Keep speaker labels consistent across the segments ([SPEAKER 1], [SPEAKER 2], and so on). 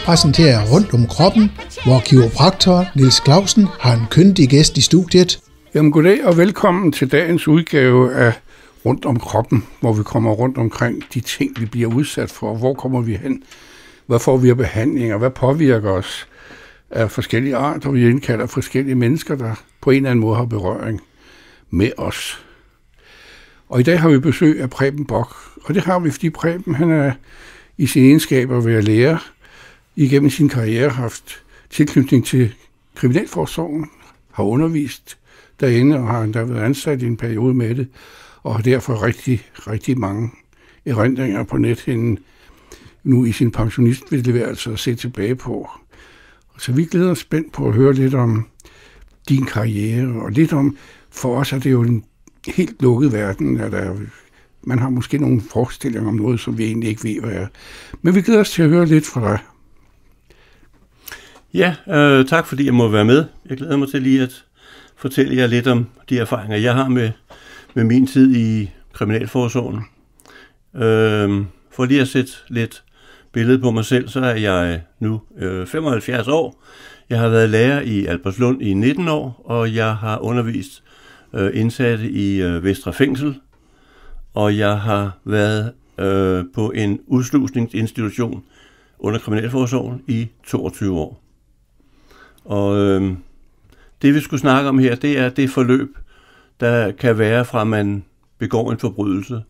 [SPEAKER 1] præsenterer Rundt om kroppen, hvor kiropraktor Niels Clausen har en kyndig gæst i studiet.
[SPEAKER 2] Jamen goddag og velkommen til dagens udgave af Rundt om kroppen, hvor vi kommer rundt omkring de ting, vi bliver udsat for. Hvor kommer vi hen? Hvad får vi af behandlinger? Hvad påvirker os af forskellige arter? Vi indkalder forskellige mennesker, der på en eller anden måde har berøring med os. Og i dag har vi besøg af Preben Bock. Og det har vi, fordi Preben han er i sine egenskaber ved at lære igennem sin karriere haft tilknytning til kriminalforsorgen, har undervist derinde og har endda været ansat i en periode med det, og har derfor rigtig mange erindringer på nethinden nu i sin pensionisttilværelse at se tilbage på. Så vi glæder os spændt på at høre lidt om din karriere, og lidt om, for os er det jo en helt lukket verden, at man har måske nogle forestillinger om noget, som vi egentlig ikke ved, hvad er. Men vi glæder os til at høre lidt fra dig.
[SPEAKER 3] Ja, tak fordi jeg må være med. Jeg glæder mig til lige at fortælle jer lidt om de erfaringer, jeg har med min tid i kriminalforsorgen. For lige at sætte lidt billede på mig selv, så er jeg nu 75 år. Jeg har været lærer i Albertslund i 19 år, og jeg har undervist indsatte i Vestre Fængsel, og jeg har været på en udslusningsinstitution under kriminalforsorgen i 22 år. Og det vi skulle snakke om her, det er det forløb, der kan være fra man begår en forbrydelse,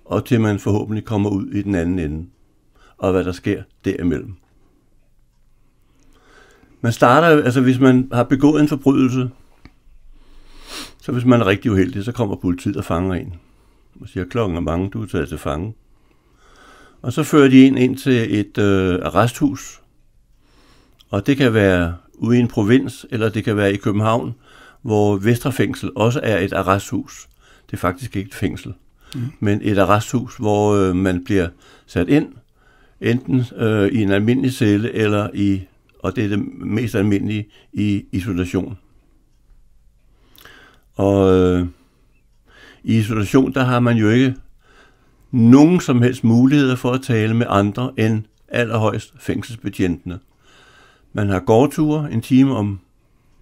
[SPEAKER 3] og til man forhåbentlig kommer ud i den anden ende, og hvad der sker derimellem. Man starter, altså hvis man har begået en forbrydelse, så hvis man er rigtig uheldig, så kommer politiet og fanger en. Og siger, klokken er mange, du er taget til fange. Og så fører de en ind til et arresthus. Og det kan være ude i en provins, eller det kan være i København, hvor Vestre Fængsel også er et arresthus. Det er faktisk ikke et fængsel, men et arresthus, hvor man bliver sat ind, enten i en almindelig celle, eller og det er det mest almindelige, i isolation. Og i isolation, der har man jo ikke nogen som helst muligheder for at tale med andre end allerhøjst fængselsbetjentene. Man har gårdture en time om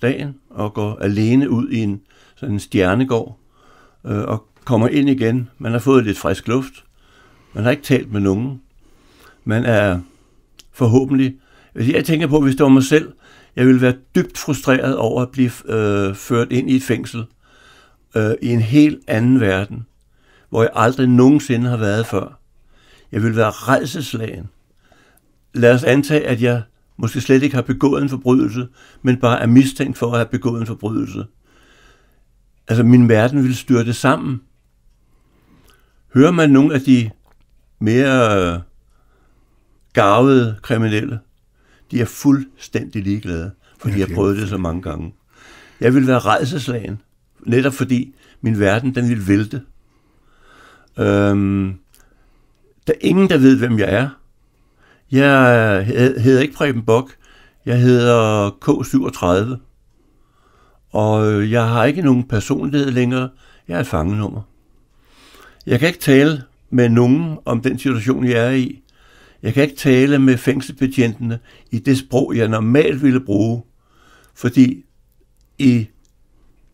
[SPEAKER 3] dagen og går alene ud i sådan en stjernegård og kommer ind igen. Man har fået lidt frisk luft. Man har ikke talt med nogen. Man er forhåbentlig... Jeg tænker på, hvis det var mig selv, jeg ville være dybt frustreret over at blive ført ind i et fængsel i en helt anden verden, hvor jeg aldrig nogensinde har været før. Jeg ville være rædselsslagen. Lad os antage, at jeg måske slet ikke har begået en forbrydelse, men bare er mistænkt for at have begået en forbrydelse. Altså, min verden ville styrte sammen. Hører man nogle af de mere garvede kriminelle, de er fuldstændig ligeglade, for de har prøvet det så mange gange. Jeg vil være rædselsslagen, netop fordi min verden, den vil vælte. Der er ingen, der ved, hvem jeg er. Jeg hedder ikke Preben Bock, jeg hedder K37, og jeg har ikke nogen personlighed længere, jeg er et fangenummer. Jeg kan ikke tale med nogen om den situation, jeg er i. Jeg kan ikke tale med fængselsbetjentene i det sprog, jeg normalt ville bruge, fordi i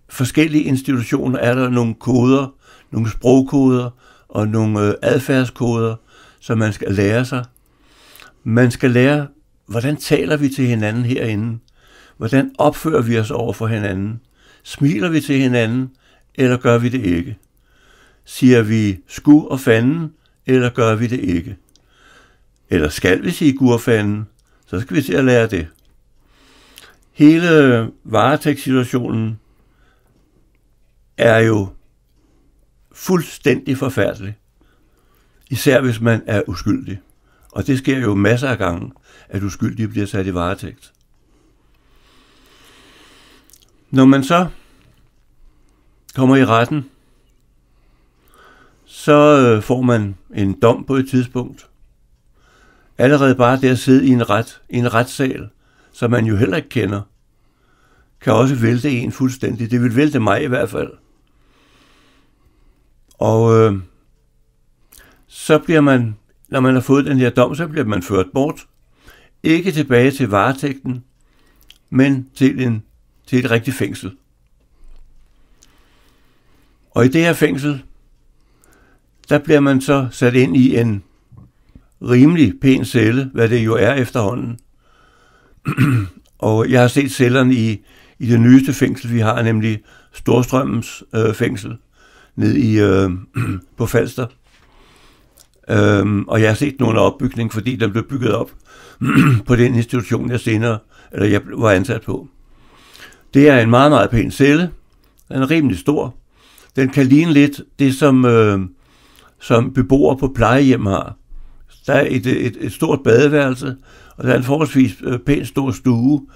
[SPEAKER 3] forskellige institutioner er der nogle koder, nogle sprogkoder og nogle adfærdskoder, som man skal lære sig. Man skal lære, hvordan taler vi til hinanden herinde? Hvordan opfører vi os over for hinanden? Smiler vi til hinanden, eller gør vi det ikke? Siger vi sku og fanden, eller gør vi det ikke? Eller skal vi sige gu og fanden, så skal vi til at lære det. Hele varetægtssituationen er jo fuldstændig forfærdelig. Især hvis man er uskyldig. Og det sker jo masser af gange, at uskyldige bliver sat i varetægt. Når man så kommer i retten, så får man en dom på et tidspunkt. Allerede bare det at sidde i en retssal, som man jo heller ikke kender, kan også vælte en fuldstændig. Det vil vælte mig i hvert fald. Og så bliver man, når man har fået den her dom, så bliver man ført bort. ikke tilbage til varetægten, men til et rigtigt fængsel. Og i det her fængsel, der bliver man så sat ind i en rimelig pæn celle, hvad det jo er efterhånden. Og jeg har set cellerne i det nyeste fængsel, vi har, nemlig Storstrømmens fængsel, nede på Falster. Og jeg har set nogle opbygning, fordi den blev bygget op på den institution, jeg var ansat på. Det er en meget, meget pæn celle. Den er rimelig stor. Den kan ligne lidt det, som beboere på plejehjem har. Der er et stort badeværelse, og der er en forholdsvis pæn stor stue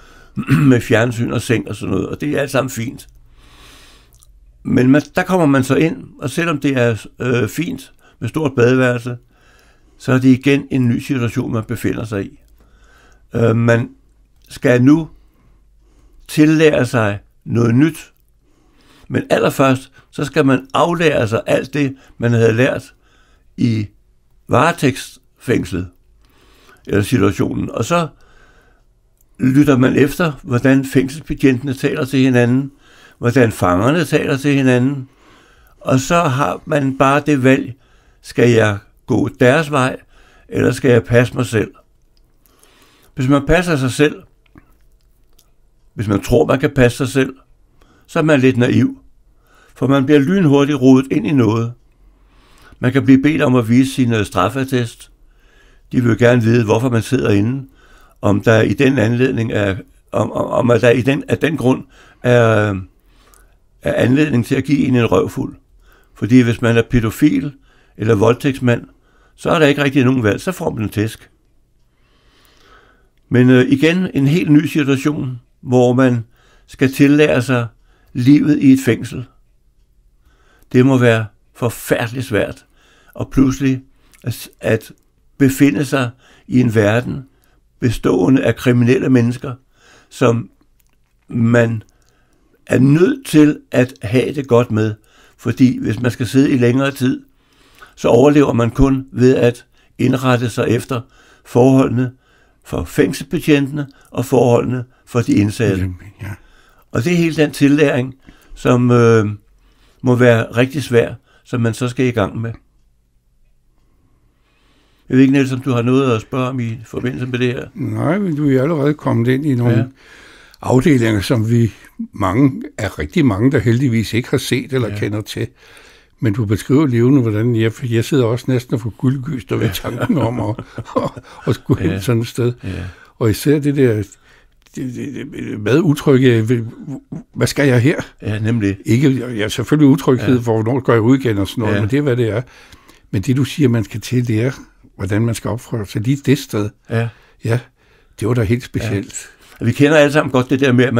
[SPEAKER 3] med fjernsyn og seng og sådan noget, og det er alt sammen fint. Men der kommer man så ind, og selvom det er fint med stort badeværelse, så er det igen en ny situation, man befinder sig i. Man skal nu tillære sig noget nyt, men allerførst, så skal man aflære sig alt det, man havde lært i varetægtsfængslet, eller situationen, og så lytter man efter, hvordan fængselsbetjentene taler til hinanden, hvordan fangerne taler til hinanden, og så har man bare det valg, skal jeg gå deres vej, eller skal jeg passe mig selv? Hvis man passer sig selv, hvis man tror, man kan passe sig selv, så er man lidt naiv, for man bliver lynhurtigt rodet ind i noget. Man kan blive bedt om at vise sin straffeattest. De vil gerne vide, hvorfor man sidder inde, om der i den anledning om at der af den grund er anledning til at give en røvfuld. Fordi hvis man er pædofil eller voldtægtsmand, så er der ikke rigtig nogen valg, så får man en tæsk. Men igen en helt ny situation, hvor man skal tillære sig livet i et fængsel. Det må være forfærdeligt svært, og pludselig at befinde sig i en verden bestående af kriminelle mennesker, som man er nødt til at have det godt med, fordi hvis man skal sidde i længere tid, så overlever man kun ved at indrette sig efter forholdene for fængselsbetjentene og forholdene for de indsatte. Ja. Og det er hele den tillæring, som må være rigtig svær, som man så skal i gang med. Jeg ved ikke, Niels, om du har noget at spørge om i forbindelse med det her?
[SPEAKER 2] Nej, men du er allerede kommet ind i nogle afdelinger, som rigtig mange, der heldigvis ikke har set eller kender til. Men du beskriver levende, hvordan jeg sidder også næsten og får guldgyster ved tanken om at skulle hen sådan et sted. Ja. Og især det der meget utrygge, hvad skal jeg her?
[SPEAKER 3] Ja, nemlig.
[SPEAKER 2] Jeg er selvfølgelig utryghed for, hvornår går jeg ud igen og sådan noget, men det er, hvad det er. Men det, du siger, man skal til, det er, hvordan man skal opføre sig lige det sted. Ja, det var da helt specielt.
[SPEAKER 3] Ja. Vi kender alle sammen godt det der med, at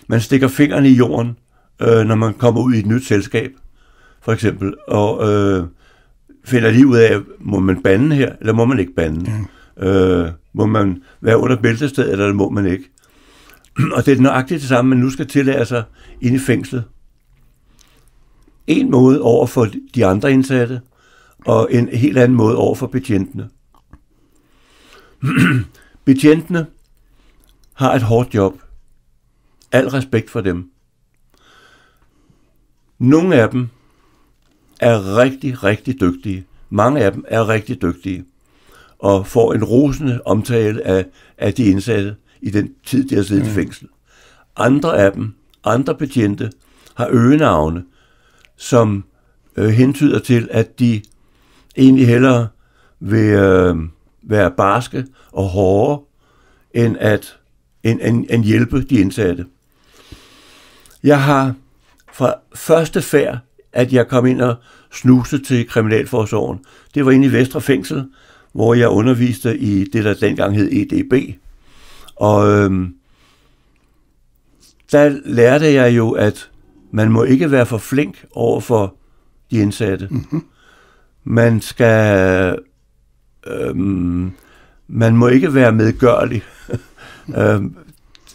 [SPEAKER 3] man stikker fingrene i jorden, når man kommer ud i et nyt selskab, for eksempel, og finder lige ud af, må man bande her, eller må man ikke bande? Må man være under bæltestedet, eller må man ikke? Og det er nøjagtigt det samme, man nu skal tillære sig inde i fængslet. En måde over for de andre indsatte, og en helt anden måde over for betjentene. Betjentene har et hårdt job. Al respekt for dem. Nogle af dem er rigtig, rigtig dygtige. Mange af dem er rigtig dygtige. Og får en rosende omtale af de indsatte i den tid, de har siddet i fængsel. Andre af dem, andre betjente, har øgenavne, som hentyder til, at de egentlig hellere vil være barske og hårde, end hjælpe de indsatte. Jeg har fra første færd, at jeg kom ind og snusede til Kriminalforsorgen. Det var inde i Vestre Fængsel, hvor jeg underviste i det, der dengang hed EDB. Og der lærte jeg jo, at man må ikke være for flink over for de indsatte. Mm-hmm. Man må ikke være medgørlig.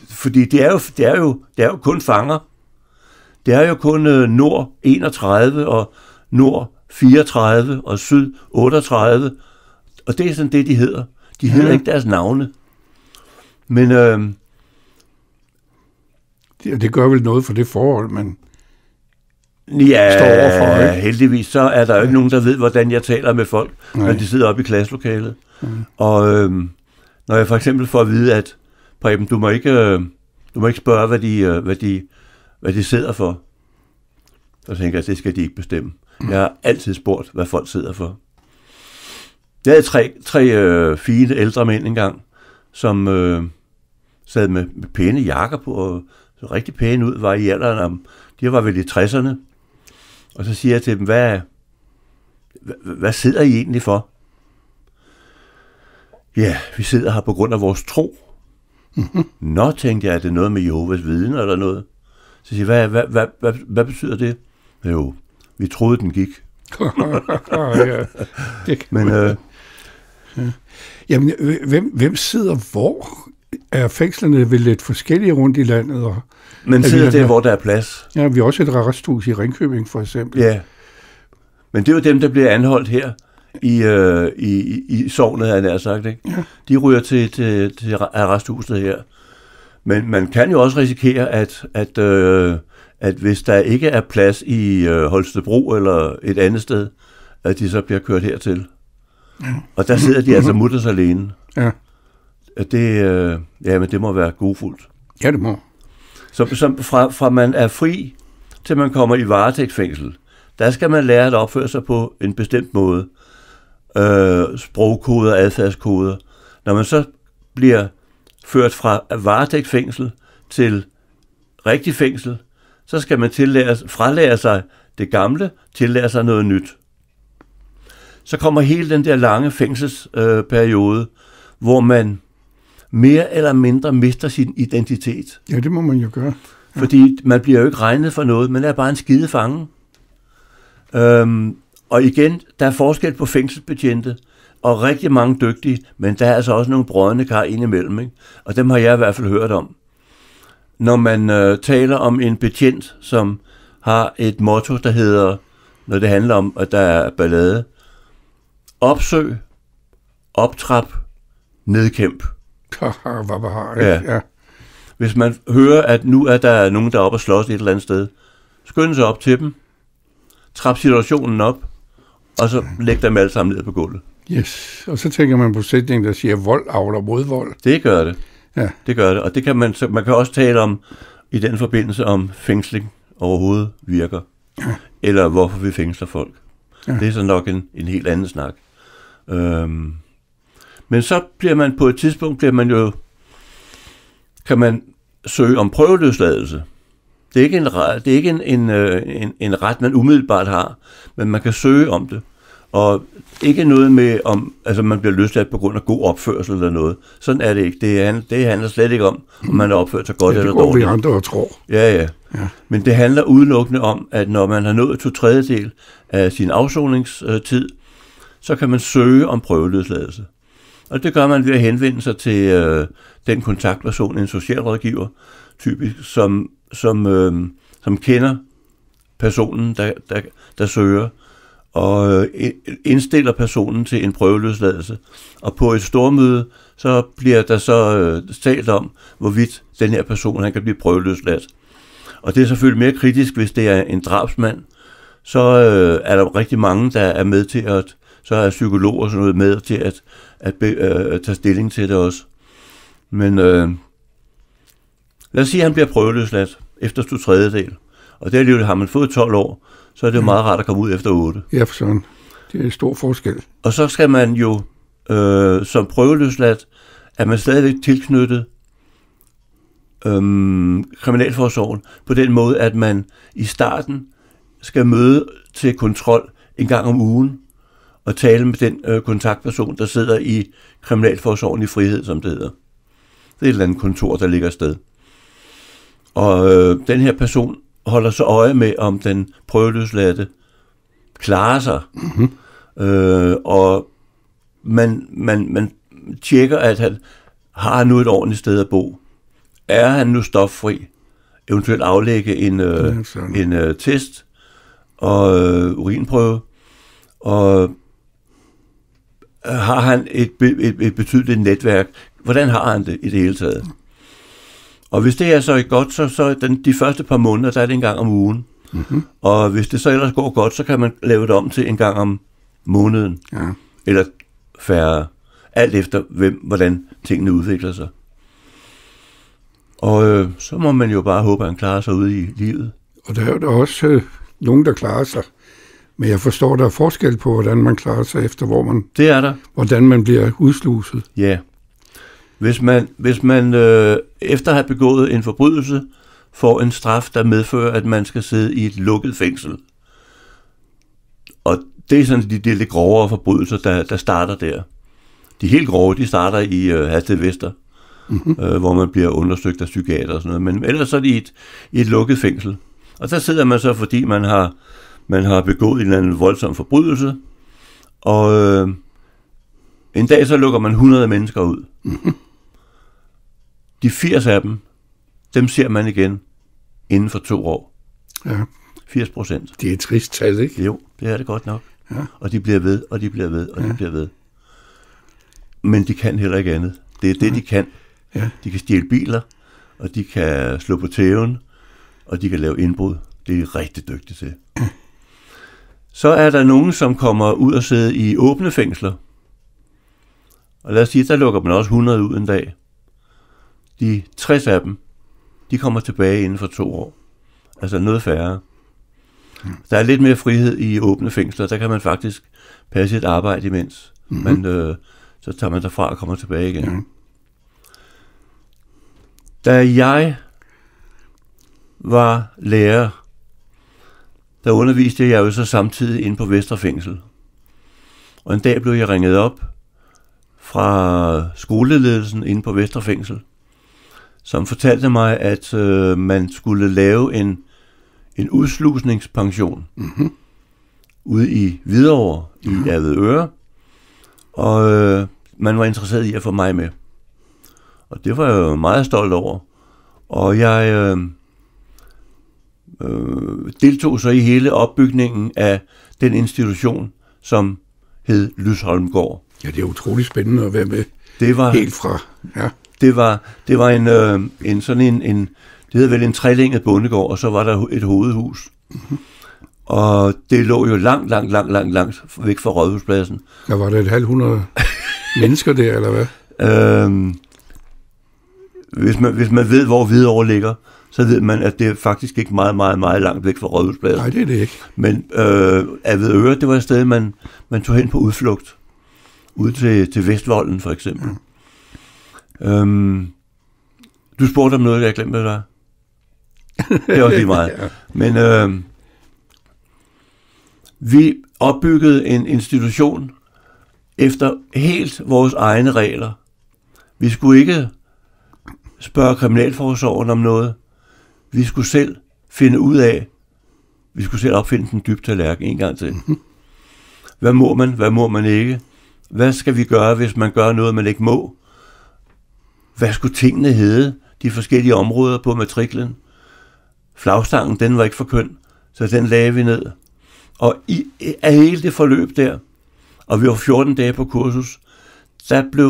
[SPEAKER 3] Fordi det er jo kun fanger. Det er jo kun Nord 31 og Nord 34 og Syd 38. Og det er sådan det, de hedder. De hedder ikke deres navne. Men
[SPEAKER 2] det gør vel noget for det forhold, man
[SPEAKER 3] ja,
[SPEAKER 2] står overfor, ikke?
[SPEAKER 3] Heldigvis så er der jo ikke nogen, der ved, hvordan jeg taler med folk, når de sidder oppe i klasselokalet. Og når jeg for eksempel får at vide, at Preben, du må ikke spørge, hvad de sidder for. Så tænker jeg, at det skal de ikke bestemme. Jeg har altid spurgt, hvad folk sidder for. Jeg havde tre fine ældre mænd engang, som sad med pæne jakker på, og så rigtig pæne ud, var i alderen. De var vel i 60'erne. Og så siger jeg til dem, hvad sidder I egentlig for? Ja, vi sidder her på grund af vores tro. Nå, tænkte jeg, er det noget med Jehovas vidner eller noget? Så siger jeg, hvad betyder det? Jo, vi troede, den gik.
[SPEAKER 2] Ja, men, jamen, hvem sidder hvor? Er fængslerne vel lidt forskellige rundt i landet? Og
[SPEAKER 3] man sidder der, hvor der er plads.
[SPEAKER 2] Ja, vi har også et arresthus i Ringkøbing, for eksempel.
[SPEAKER 3] Ja, men det er jo dem, der bliver anholdt her i sognet, havde jeg nær sagt, ikke? Ja. De ryger til arresthuset her. Men man kan jo også risikere, at hvis der ikke er plads i Holstebro eller et andet sted, at de så bliver kørt hertil. Ja. Og der sidder de altså mutters alene.
[SPEAKER 2] Ja.
[SPEAKER 3] Men det må være godfuldt.
[SPEAKER 2] Ja, det må.
[SPEAKER 3] Så fra man er fri, til man kommer i varetægtsfængsel, der skal man lære at opføre sig på en bestemt måde. Sprogkoder, adfærdskoder. Når man så bliver ført fra varetægtsfængsel til rigtig fængsel, så skal man fralære sig det gamle, tillære sig noget nyt. Så kommer hele den der lange fængselsperiode, hvor man mere eller mindre mister sin identitet.
[SPEAKER 2] Ja, det må man jo gøre.
[SPEAKER 3] Ja. Fordi man bliver jo ikke regnet for noget, man er bare en skide fange. Og igen, der er forskel på fængselsbetjente, og rigtig mange dygtige, men der er altså også nogle brodne kar indimellem, ikke? Og dem har jeg i hvert fald hørt om. Når man taler om en betjent, som har et motto, der hedder, når det handler om, at der er ballade, opsøg, optrap, nedkæmp.
[SPEAKER 2] Ja.
[SPEAKER 3] Hvis man hører, at nu er der nogen, der er oppe og slås et eller andet sted, skynd sig op til dem, trap situationen op, og så læg dem alle sammen ned på gulvet.
[SPEAKER 2] Yes, og så tænker man på sætningen, der siger, vold avler mod vold.
[SPEAKER 3] Det gør det.
[SPEAKER 2] Ja. Det
[SPEAKER 3] gør det, og det kan man kan også tale om i den forbindelse, om fængsling overhovedet virker, eller hvorfor vi fængsler folk. Ja. Det er så nok en helt anden snak. Men så bliver man på et tidspunkt, kan man søge om prøveløsladelse. Det er ikke en ret, man umiddelbart har, men man kan søge om det. Og ikke noget med, man bliver løsladt på grund af god opførsel eller noget. Sådan er det ikke. Det handler slet ikke om man har opført sig godt eller dårligt.
[SPEAKER 2] Det går vi andre og tror.
[SPEAKER 3] Ja. Men det handler udelukkende om, at når man har nået 2/3 af sin afsoningstid, så kan man søge om prøveløsladelse. Og det gør man ved at henvende sig til den kontaktperson, en socialrådgiver, typisk, som kender personen, der søger, og indstiller personen til en prøveløsladelse. Og på et stormøde, så bliver der så talt om, hvorvidt den her person han kan blive prøveløsladt. Og det er selvfølgelig mere kritisk, hvis det er en drabsmand. Så er der rigtig mange, der er med til at, så er psykologer og sådan noget med til at tage stilling til det også. Men lad os sige, at han bliver prøveløsladt efter 2/3. Og det alligevel har man fået 12 år, så er det jo meget rart at komme ud efter 8.
[SPEAKER 2] Ja, for sådan. Det er en stor forskel.
[SPEAKER 3] Og så skal man jo som prøveløsladt, er man stadigvæk tilknyttet kriminalforsorgen på den måde, at man i starten skal møde til kontrol en gang om ugen og tale med den kontaktperson, der sidder i kriminalforsorgen i frihed, som det hedder. Det er et eller andet kontor, der ligger et sted. Og den her person holder så øje med, om den prøveløsladte klarer sig. Mm-hmm. Og man tjekker, at han har nu et ordentligt sted at bo. Er han nu stoffri? Eventuelt aflægge en test og urinprøve. Og har han et betydeligt netværk? Hvordan har han det i det hele taget? Og hvis det er så godt, så de første par måneder, der er det en gang om ugen. Mm-hmm. Og hvis det så ellers går godt, så kan man lave det om til en gang om måneden. Ja. Eller færre. Alt efter, hvordan tingene udvikler sig. Og så må man jo bare håbe, at han klarer sig ude i livet.
[SPEAKER 2] Og der er jo der også nogen, der klarer sig. Men jeg forstår, der er forskel på, hvordan man klarer sig efter,
[SPEAKER 3] det er der.
[SPEAKER 2] Hvordan man bliver udsluset.
[SPEAKER 3] Ja. Hvis man efter at have begået en forbrydelse, får en straf, der medfører, at man skal sidde i et lukket fængsel. Og det er sådan de lidt grovere forbrydelser, der starter der. De helt grove, de starter i Herstedvester, hvor man bliver undersøgt af psykiater og sådan noget. Men ellers så er de i et lukket fængsel. Og der sidder man så, fordi man har begået en eller anden voldsom forbrydelse. Og en dag så lukker man 100 mennesker ud. Mm-hmm. De 80 af dem ser man igen inden for 2 år. Ja. 80%.
[SPEAKER 2] Det er et trist tal, ikke?
[SPEAKER 3] Jo, det er det godt nok. Ja. Og de bliver ved, og de bliver ved, og de bliver ved. Men de kan heller ikke andet. Det er det, de kan. Ja. De kan stjæle biler, og de kan slå på tæven, og de kan lave indbrud. Det er de rigtig dygtige til. Ja. Så er der nogen, som kommer ud og sidder i åbne fængsler. Og lad os sige, der lukker man også 100 ud en dag. De 60 af dem, de kommer tilbage inden for 2 år. Altså noget færre. Der er lidt mere frihed i åbne fængsler. Der kan man faktisk passe et arbejde imens. Men så tager man derfra og kommer tilbage igen. Mm-hmm. Da jeg var lærer, der underviste jeg jo så samtidig inde på Vestre Fængsel. Og en dag blev jeg ringet op fra skoleledelsen inde på Vestre Fængsel, som fortalte mig, at man skulle lave en udslusningspension ude i Hvidovre i Avedøre, og man var interesseret i at få mig med. Og det var jeg jo meget stolt over. Og jeg deltog så i hele opbygningen af den institution, som hed Lysholmgård.
[SPEAKER 2] Ja, det er utroligt spændende at være med.
[SPEAKER 3] Det var
[SPEAKER 2] helt fra. Ja.
[SPEAKER 3] Det var en sådan en det hed vel en trelænget bondegård, og så var der et hovedhus. Mm-hmm. Og det lå jo langt væk fra Rådhuspladsen.
[SPEAKER 2] Der var der 500 mennesker der, eller hvad?
[SPEAKER 3] Hvis man ved, hvor Hvidovre ligger, så ved man, at det er faktisk ikke meget langt væk fra Rådhuspladsen.
[SPEAKER 2] Nej, det er det ikke.
[SPEAKER 3] Men Avedøre, det var et sted, man tog hen på udflugt. Ud til Vestvolden, for eksempel. Du spurgte om noget, jeg glemte dig. Det var lige meget. Ja. Men vi opbyggede en institution efter helt vores egne regler. Vi skulle ikke spørge kriminalforsorgen om noget. Vi skulle selv finde ud af, vi skulle selv opfinde den dybe tallerken en gang til. Hvad må man? Hvad må man ikke? Hvad skal vi gøre, hvis man gør noget, man ikke må? Hvad skulle tingene hedde? De forskellige områder på matriklen. Flagstangen, den var ikke for køn, så den lagde vi ned. Og af hele det forløb der, og vi var 14 dage på kursus, der blev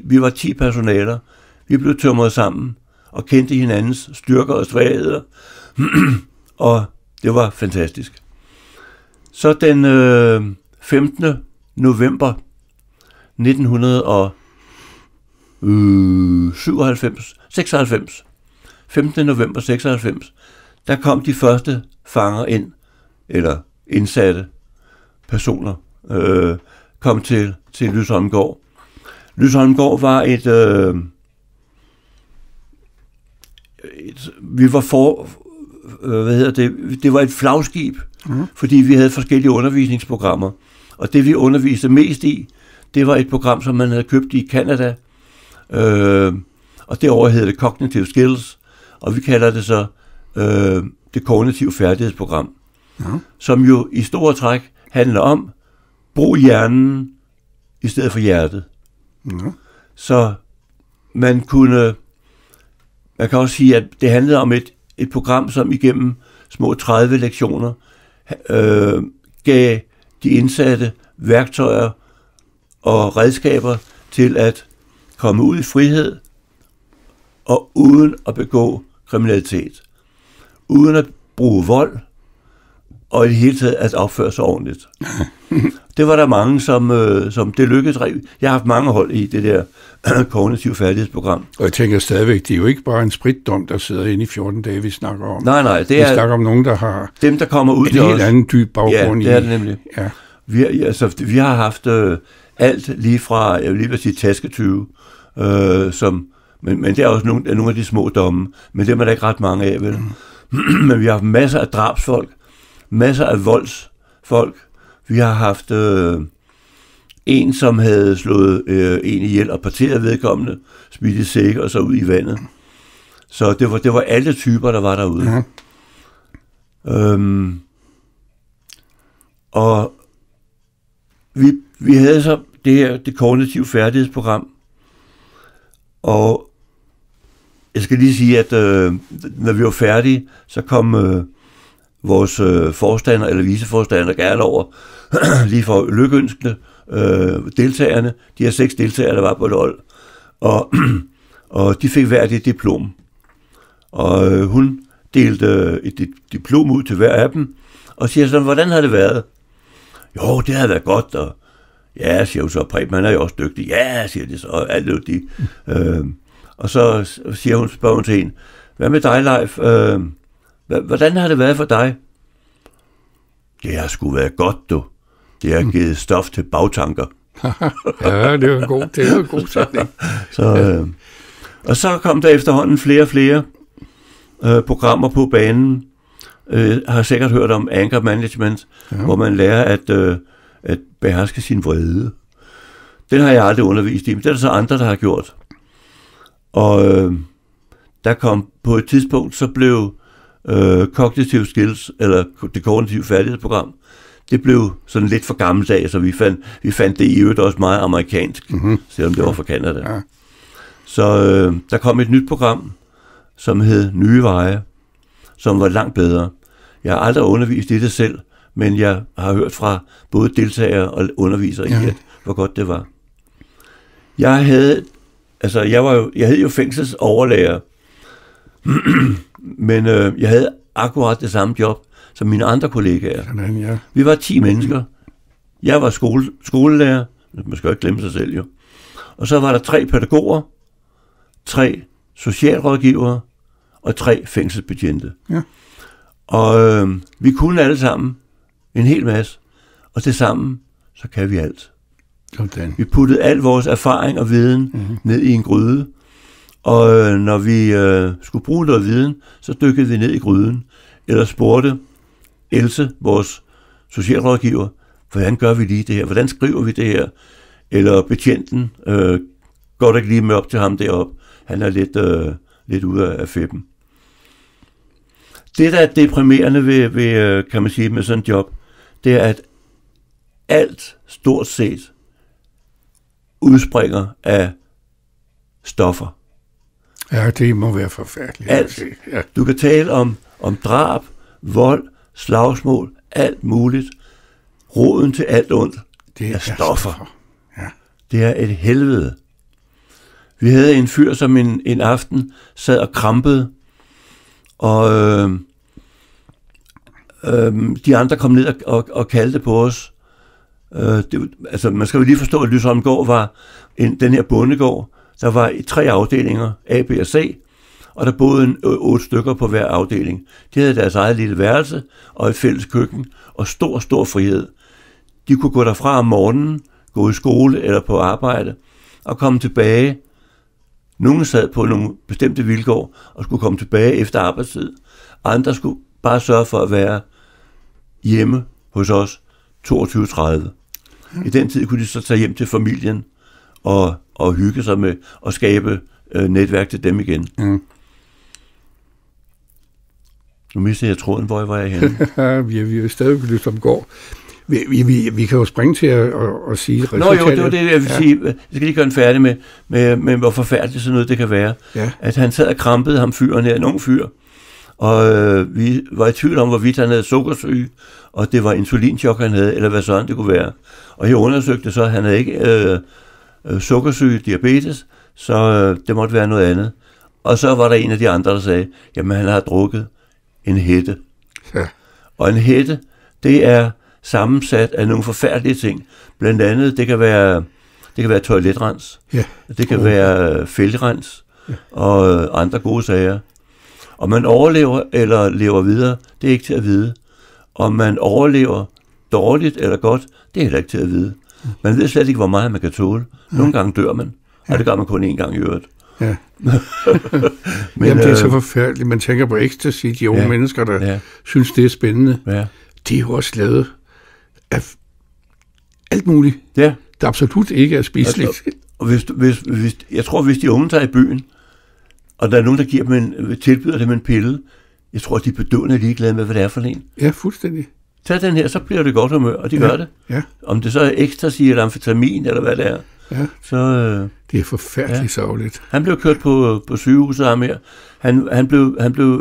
[SPEAKER 3] vi var 10 personaler, vi blev tømret sammen, og kendte hinandens styrker og svagheder, og det var fantastisk. Så den 15. november 96, 15. november 96, der kom de første fanger ind, eller indsatte personer, kom til Lysholmgård. Lysholmgård var det var et flagskib, fordi vi havde forskellige undervisningsprogrammer. Og det vi underviste mest i, det var et program, som man havde købt i Canada, og derovre hedder det Cognitive Skills, og vi kalder det så det kognitive færdighedsprogram, som jo i store træk handler om, brug hjernen i stedet for hjertet. Så man kan også sige, at det handlede om et program, som igennem små 30 lektioner gav de indsatte værktøjer og redskaber til at komme ud i frihed og uden at begå kriminalitet. Uden at bruge vold og i det hele taget at opføre sig ordentligt. Det var der mange, som det lykkedes. Jeg har haft mange hold i det der kognitiv færdighedsprogram.
[SPEAKER 2] Og jeg tænker stadigvæk, det er jo ikke bare en spritdom, der sidder inde i 14 dage, vi snakker om.
[SPEAKER 3] Nej, det
[SPEAKER 2] vi snakker om nogen, der har
[SPEAKER 3] dem, der kommer ud
[SPEAKER 2] en helt anden dyb baggrund.
[SPEAKER 3] Ja, det er det nemlig.
[SPEAKER 2] Ja.
[SPEAKER 3] Vi har haft alt lige fra, jeg vil lige vil sige tasketyve, men det er også nogle af de små domme, men dem er der ikke ret mange af, vel? Men vi har haft masser af drabsfolk, masser af voldsfolk. Vi har haft en, som havde slået en ihjel og parteret vedkommende, smidt i sække og så ud i vandet. Så det var alle typer, der var derude. Og vi havde så det kognitive færdighedsprogram, og jeg skal lige sige, at når vi var færdige, så kom vores forstander eller viceforstander gerne over, lige for lykønskende deltagerne, de her 6 deltagere, der var på et hold, og de fik hver det diplom. Og hun delte et diplom ud til hver af dem, og siger sådan, hvordan har det været? Jo, det har været godt, og ja, siger hun så, Preben, han er jo også dygtig. Ja, siger de så, og alt er de. Og så spørger hun til en, hvad med dig, Leif? Hvordan har det været for dig? Det har sgu været godt, du. Det har givet stof til bagtanker.
[SPEAKER 2] Ja, det var en god sætning.
[SPEAKER 3] Og så kom der efterhånden flere og flere programmer på banen. Har sikkert hørt om anger management, hvor man lærer at beherske sin vrede. Den har jeg aldrig undervist i, men det er der så andre, der har gjort. Og der kom på et tidspunkt, så blev cognitive skills, eller det kognitive færdighedsprogram, det blev sådan lidt for gammeldags, så vi fandt det i øvrigt også meget amerikansk, selvom det var fra Canada. Ja. Så der kom et nyt program, som hed Nye Veje, som var langt bedre. Jeg har aldrig undervist i det selv, men jeg har hørt fra både deltagere og undervisere i, hvor godt det var. Jeg hed jo fængselsoverlærer, men jeg havde akkurat det samme job som mine andre kollegaer.
[SPEAKER 2] Sådan, ja.
[SPEAKER 3] Vi var 10 mennesker. Jeg var skolelærer, man skal jo ikke glemme sig selv jo. Og så var der 3 pædagoger, 3 socialrådgivere og 3 fængselsbetjente. Ja. Og vi kunne alle sammen en hel masse, og til sammen så kan vi alt.
[SPEAKER 2] Sådan.
[SPEAKER 3] Vi puttede al vores erfaring og viden ned i en gryde, og når vi skulle bruge noget viden, så dykkede vi ned i gryden, eller spurgte Else, vores socialrådgiver, hvordan gør vi lige det her? Hvordan skriver vi det her? Eller betjenten, går der ikke lige med op til ham deroppe? Han er lidt ude af feppen. Det, der er deprimerende ved, kan man sige, med sådan et job, det er, at alt stort set udspringer af stoffer.
[SPEAKER 2] Ja, det må være forfærdeligt.
[SPEAKER 3] Alt. Ja. Du kan tale om drab, vold, slagsmål, alt muligt. Roden til alt ondt. Det er stoffer. Ja. Det er et helvede. Vi havde en fyr, som en aften sad og krampede, og de andre kom ned og kaldte på os. Man skal jo lige forstå, at Lysholmgård var den her bondegård. Der var 3 afdelinger, A, B og C, og der boede 8 stykker på hver afdeling. De havde deres eget lille værelse og et fælles køkken og stor frihed. De kunne gå derfra om morgenen, gå i skole eller på arbejde og komme tilbage. Nogle sad på nogle bestemte vilkår og skulle komme tilbage efter arbejdstid. Andre skulle bare sørge for at være hjemme hos os 22:30. I den tid kunne de så tage hjem til familien og hygge sig med og skabe netværk til dem igen. Nu mistede jeg tråden, hvor var jeg henne?
[SPEAKER 2] vi er jo stadig på Lysholmgård. Vi kan jo springe til at sige resultatet.
[SPEAKER 3] Nå jo, det var det, jeg vil sige. Jeg skal lige gøre den færdig med hvor forfærdeligt sådan noget det kan være. Ja. At han sad og krampede, ham fyren her, en ung fyr. Og vi var i tvivl om, hvorvidt han havde sukkersyge, og det var insulinchok, han havde, eller hvad sådan det kunne være. Og jeg undersøgte så, at han havde ikke sukkersyge, diabetes, så det måtte være noget andet. Og så var der en af de andre, der sagde, jamen han har drukket en hætte.
[SPEAKER 2] Ja.
[SPEAKER 3] Og en hætte, det er sammensat af nogle forfærdelige ting. Blandt andet, det kan være toiletrens,
[SPEAKER 2] Ja.
[SPEAKER 3] det kan være fælgrens og andre gode sager. Om man overlever eller lever videre, det er ikke til at vide. Om man overlever dårligt eller godt, det er heller ikke til at vide. Man ved slet ikke, hvor meget man kan tåle. Nogle gange dør man, og det gør man kun én gang i øvrigt.
[SPEAKER 2] Ja. Men, jamen, det er så forfærdeligt. Man tænker på ecstasy, de unge mennesker, der synes, det er spændende.
[SPEAKER 3] Ja.
[SPEAKER 2] De er jo også lavet af alt muligt,
[SPEAKER 3] Ja.
[SPEAKER 2] der absolut ikke er spiseligt.
[SPEAKER 3] Og jeg tror, hvis de unge tager i byen, og der er nogen, der tilbyder dem en pille, jeg tror, de bedøvende er ligeglade med, hvad det er for en.
[SPEAKER 2] Ja, fuldstændig.
[SPEAKER 3] Tag den her, så bliver det godt humør, og de gør det.
[SPEAKER 2] Ja.
[SPEAKER 3] Om det så er ecstasy eller amfetamin, eller hvad det er.
[SPEAKER 2] Ja.
[SPEAKER 3] Så,
[SPEAKER 2] det er forfærdeligt sørgeligt.
[SPEAKER 3] Han blev kørt på sygehuset ham her.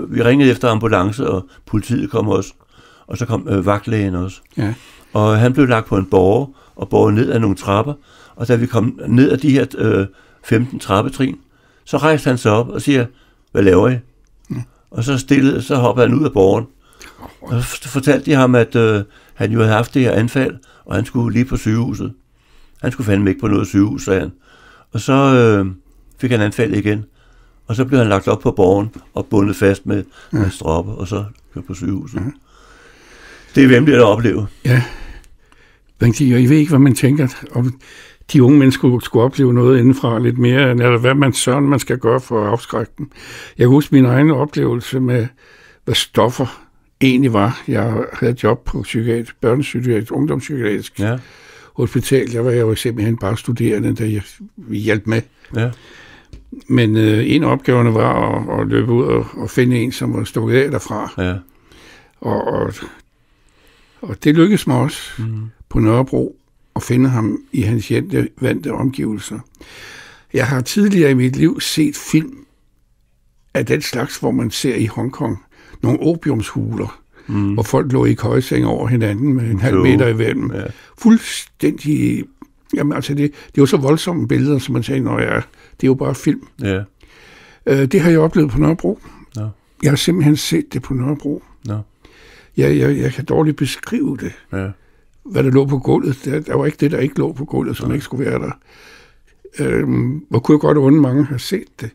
[SPEAKER 3] Vi ringede efter ambulance, og politiet kom også. Og så kom vagtlægen også.
[SPEAKER 2] Ja.
[SPEAKER 3] Og han blev lagt på en båre, og båret ned ad nogle trapper. Og da vi kom ned ad de her 15 trappetrin, så rejste han sig op og siger, hvad laver I? Ja. Og så hoppede han ud af båren. Og så fortalte de ham, at han jo havde haft det her anfald, og han skulle lige på sygehuset. Han skulle fandme ikke på noget sygehus, sagde han. Og så fik han anfald igen. Og så blev han lagt op på båren og bundet fast med stroppe, og så kørt på sygehuset. Ja. Det er vemmeligt at opleve.
[SPEAKER 2] Ja. Jeg ved ikke, hvad man tænker, om de unge mennesker skulle opleve noget indenfra lidt mere, eller hvad man skal gøre for at afskrække dem. Jeg husker min egen oplevelse med, hvad stoffer egentlig var. Jeg havde job på børnepsykiatrisk, ungdomspsykiatrisk hospital. Jeg var jo simpelthen bare studerende, da vi hjalp med. Ja. Men en af opgaverne var at løbe ud og finde en, som var stukket af derfra. Ja. Og det lykkedes mig også på Nørrebro at finde ham i hans vante omgivelser. Jeg har tidligere i mit liv set film af den slags, hvor man ser i Hongkong nogle opiumshuler, hvor folk lå i køjeseng over hinanden med en halv meter imellem. Ja. Fuldstændig. Jamen altså, det er jo så voldsomme billeder, som man tænker, det er jo bare film. Ja. Det har jeg oplevet på Nørrebro. No. Jeg har simpelthen set det på Nørrebro. No. Jeg kan dårligt beskrive det. Ja. Hvad der lå på gulvet. Der var ikke det, der ikke lå på gulvet, som ikke skulle være der. Hvor kunne jeg godt undre mange har set det.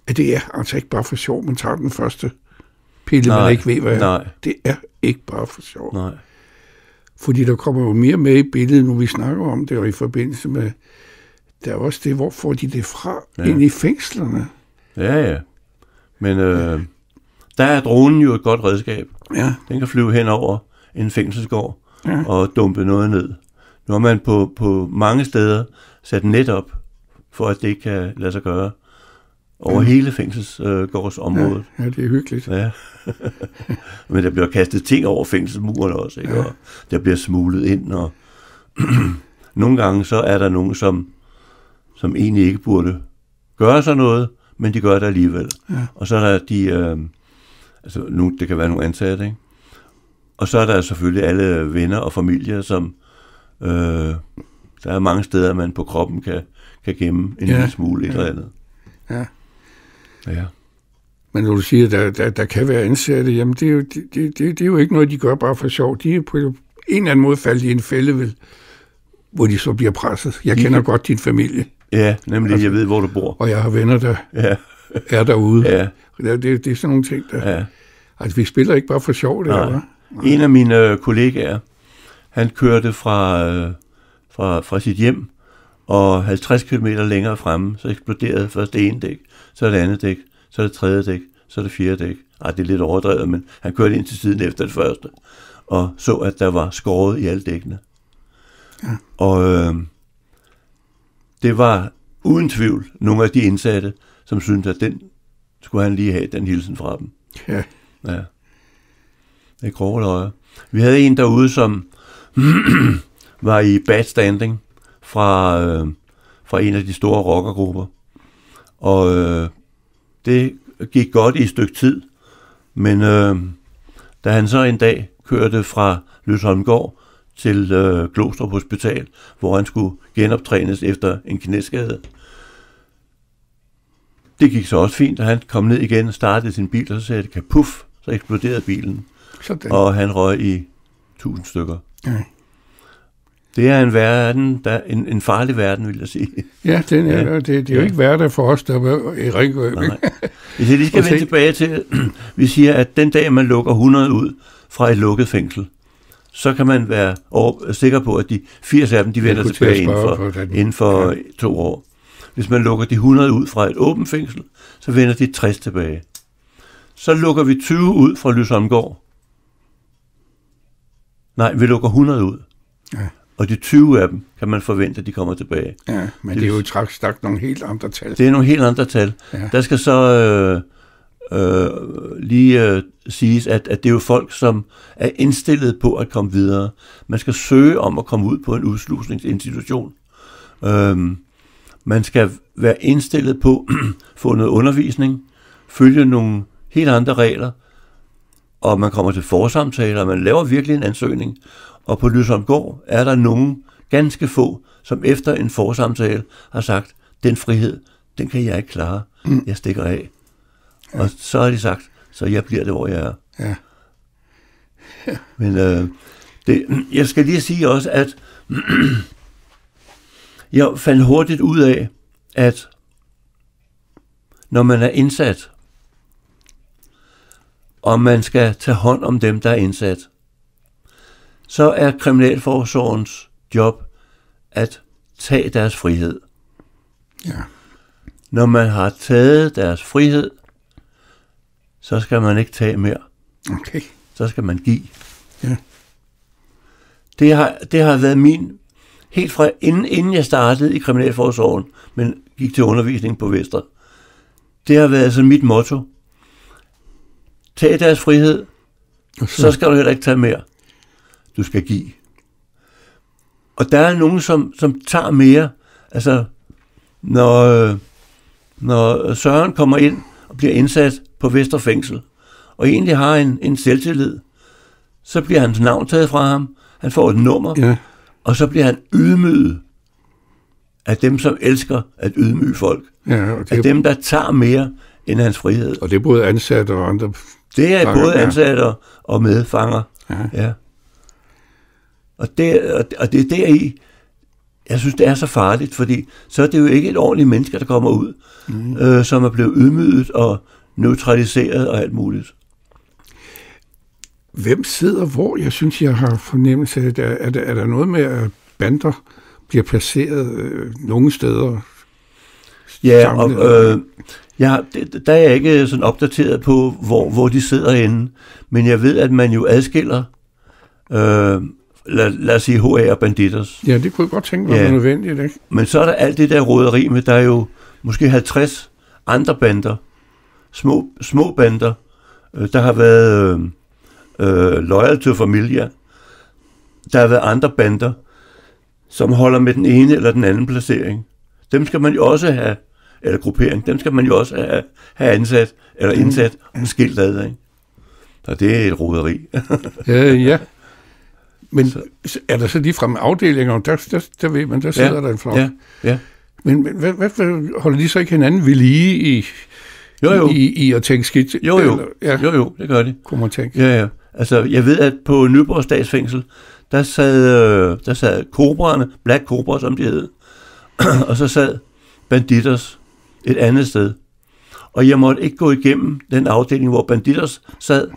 [SPEAKER 2] At det er altså ikke bare for sjov, man tager den første pille, man ikke ved, hvad er. Det er ikke bare for sjov. Nej. Fordi der kommer jo mere med i billedet, når vi snakker om det, og i forbindelse med, der er også det, hvor får de det fra ind i fængslerne. Ja.
[SPEAKER 3] Men der er dronen jo et godt redskab. Ja. Den kan flyve hen over en fængselsgård og dumpe noget ned. Nu har man på mange steder sat net op, for at det kan lade sig gøre over hele fængselsgårdsområdet.
[SPEAKER 2] Ja, det er hyggeligt. Ja.
[SPEAKER 3] Men der bliver kastet ting over fængselsmurene også, ikke? Og der bliver smuglet ind, og nogle gange så er der nogen, som egentlig ikke burde gøre sådan noget, men de gør det alligevel. Ja. Og så er der det kan være nogle ansatte, ikke? Og så er der selvfølgelig alle venner og familier, som der er mange steder, man på kroppen kan gemme en lille smule et eller andet. Ja. Ja.
[SPEAKER 2] Men når du siger, der kan være ansatte, jamen det er jo ikke noget, de gør bare for sjov. De er på en eller anden måde faldet i en fælde, hvor de så bliver presset. Jeg kender godt din familie.
[SPEAKER 3] Ja, nemlig, altså, jeg ved, hvor du bor.
[SPEAKER 2] Og jeg har venner, der er derude. Ja. Det er sådan nogle ting, der... Ja. Altså, vi spiller ikke bare for sjov, det her, hva'?
[SPEAKER 3] En af mine kollegaer, han kørte fra sit hjem, og 50 km længere fremme, så eksploderede først det ene dæk, så det andet dæk, så det tredje dæk, så det fjerde dæk. Det er lidt overdrevet, men han kørte ind til siden efter det første, og så, at der var skåret i alle dækkene. Ja. Og det var uden tvivl nogle af de indsatte, som syntes, at den skulle han lige have, den hilsen fra dem. Ja. Ja. Det er grove løjer. Vi havde en derude, som var i bad standing fra en af de store rockergrupper. Og det gik godt i et stykke tid, men da han så en dag kørte fra Løsholmgård til Glostrup Hospital, hvor han skulle genoptrænes efter en knæskade. Det gik så også fint, og han kom ned igen og startede sin bil, og så sagde det kapuff, så eksploderede bilen. Sådan. Og han røg i 1000 stykker. Ja. Det er en verden, en farlig verden, vil jeg sige.
[SPEAKER 2] Ja, det er jo ikke hverdag for os, der var i Ringkøbing.
[SPEAKER 3] Hvis jeg lige skal vende tilbage til, vi siger, at den dag, man lukker 100 ud fra et lukket fængsel, så kan man være sikker på, at de 80 af dem, de vender tilbage inden for 2 år. Hvis man lukker de 100 ud fra et åbent fængsel, så vender de 60 tilbage. Så lukker vi 20 ud fra Lysholmgård. Nej, vi lukker 100 ud. Ja. Og de 20 af dem kan man forvente, at de kommer tilbage.
[SPEAKER 2] Ja, men det er jo i trakt nogle helt andre tal.
[SPEAKER 3] Det er nogle helt andre tal. Ja. Der skal så lige siges, at det er jo folk, som er indstillet på at komme videre. Man skal søge om at komme ud på en udslusningsinstitution. Man skal være indstillet på at få noget undervisning, følge nogle helt andre regler, og man kommer til forsamtaler, og man laver virkelig en ansøgning. Og på Lysholmgård er der nogen, ganske få, som efter en forsamtale har sagt, den frihed, den kan jeg ikke klare. Jeg stikker af. Ja. Og så har de sagt, så jeg bliver det, hvor jeg er. Ja. Ja. Men jeg skal lige sige også, at jeg fandt hurtigt ud af, at når man er indsat, og man skal tage hånd om dem, der er indsat, så er kriminalforsorgens job at tage deres frihed. Ja. Når man har taget deres frihed, så skal man ikke tage mere.
[SPEAKER 2] Okay.
[SPEAKER 3] Så skal man give.
[SPEAKER 2] Ja.
[SPEAKER 3] Det har været min, helt fra inden jeg startede i kriminalforsorgen, men gik til undervisning på Vestre. Det har været altså mit motto. Tag deres frihed, så skal du heller ikke tage mere. Du skal give. Og der er nogen, som tager mere. Altså, når Søren kommer ind og bliver indsat på Vestre Fængsel, og egentlig har en selvtillid, så bliver hans navn taget fra ham, han får et nummer, ja. Og så bliver han ydmyget af dem, som elsker at ydmyge folk. Ja, af dem, der tager mere end hans frihed.
[SPEAKER 2] Og det er både ansatte og andre.
[SPEAKER 3] Det er fanger, både ansatte og medfanger. Ja. Ja. Og det er deri, jeg synes, det er så farligt, fordi så er det jo ikke et ordentligt menneske, der kommer ud, som er blevet ydmyget og neutraliseret og alt muligt.
[SPEAKER 2] Hvem sidder hvor? Jeg synes, jeg har fornemmelse af, at er der noget med, at bander bliver placeret nogle steder?
[SPEAKER 3] Ja, og der er jeg ikke sådan opdateret på, hvor de sidder henne, men jeg ved, at man jo adskiller, lad os sige, HA og Banditers.
[SPEAKER 2] Ja, det kunne jeg godt tænke mig, var nødvendigt, ikke?
[SPEAKER 3] Men så er der alt det der roderi med, der er jo måske 50 andre bander, små bander. Der har været Loyal to Familia. Der har været andre bander, som holder med den ene eller den anden placering. Dem skal man jo også have, eller gruppering, dem skal man jo også have ansat, eller indsat og skilt ad, ikke? Og det er et roderi.
[SPEAKER 2] Ja. Men er der så de fra afdelinger, der ved man, der sidder der en flok.
[SPEAKER 3] Ja.
[SPEAKER 2] Men hvad holder de så ikke hinanden ved lige i at tænke skidt?
[SPEAKER 3] Jo, det gør de.
[SPEAKER 2] Kunne man tænke.
[SPEAKER 3] Ja. Altså, jeg ved, at på Nyborg Statsfængsel, der sad kobraerne, Black Cobra, som de hed, og så sad Banditers et andet sted. Og jeg måtte ikke gå igennem den afdeling, hvor Banditers sad,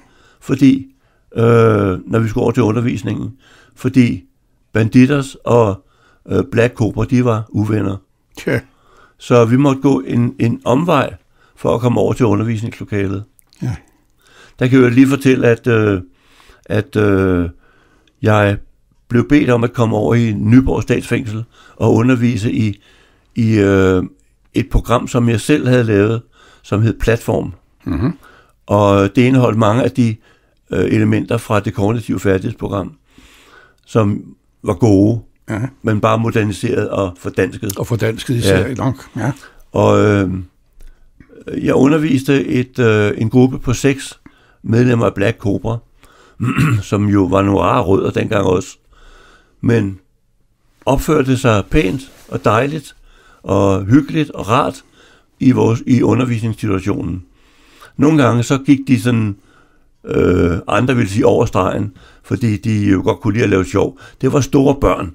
[SPEAKER 3] fordi, når vi skulle over til undervisningen, fordi Banditers og Black Cobra, de var uvenner.
[SPEAKER 2] Ja.
[SPEAKER 3] Så vi måtte gå en omvej for at komme over til undervisningslokalet. Ja. Der kan jeg lige fortælle, at jeg blev bedt om at komme over i Nyborg Statsfængsel og undervise i et program, som jeg selv havde lavet, som hed Platform. Mm-hmm. Og det indeholdt mange af de elementer fra det kognitive færdighedsprogram, som var gode, men bare moderniseret og fordansket.
[SPEAKER 2] Og fordansket især nok. Ja.
[SPEAKER 3] Og jeg underviste en gruppe på 6 medlemmer af Black Cobra, som jo var nogle rare rødder dengang også. men opførte sig pænt og dejligt og hyggeligt og rart i undervisningssituationen. Nogle gange så gik de sådan, andre ville sige over stregen, fordi de jo godt kunne lide at lave sjov. Det var store børn.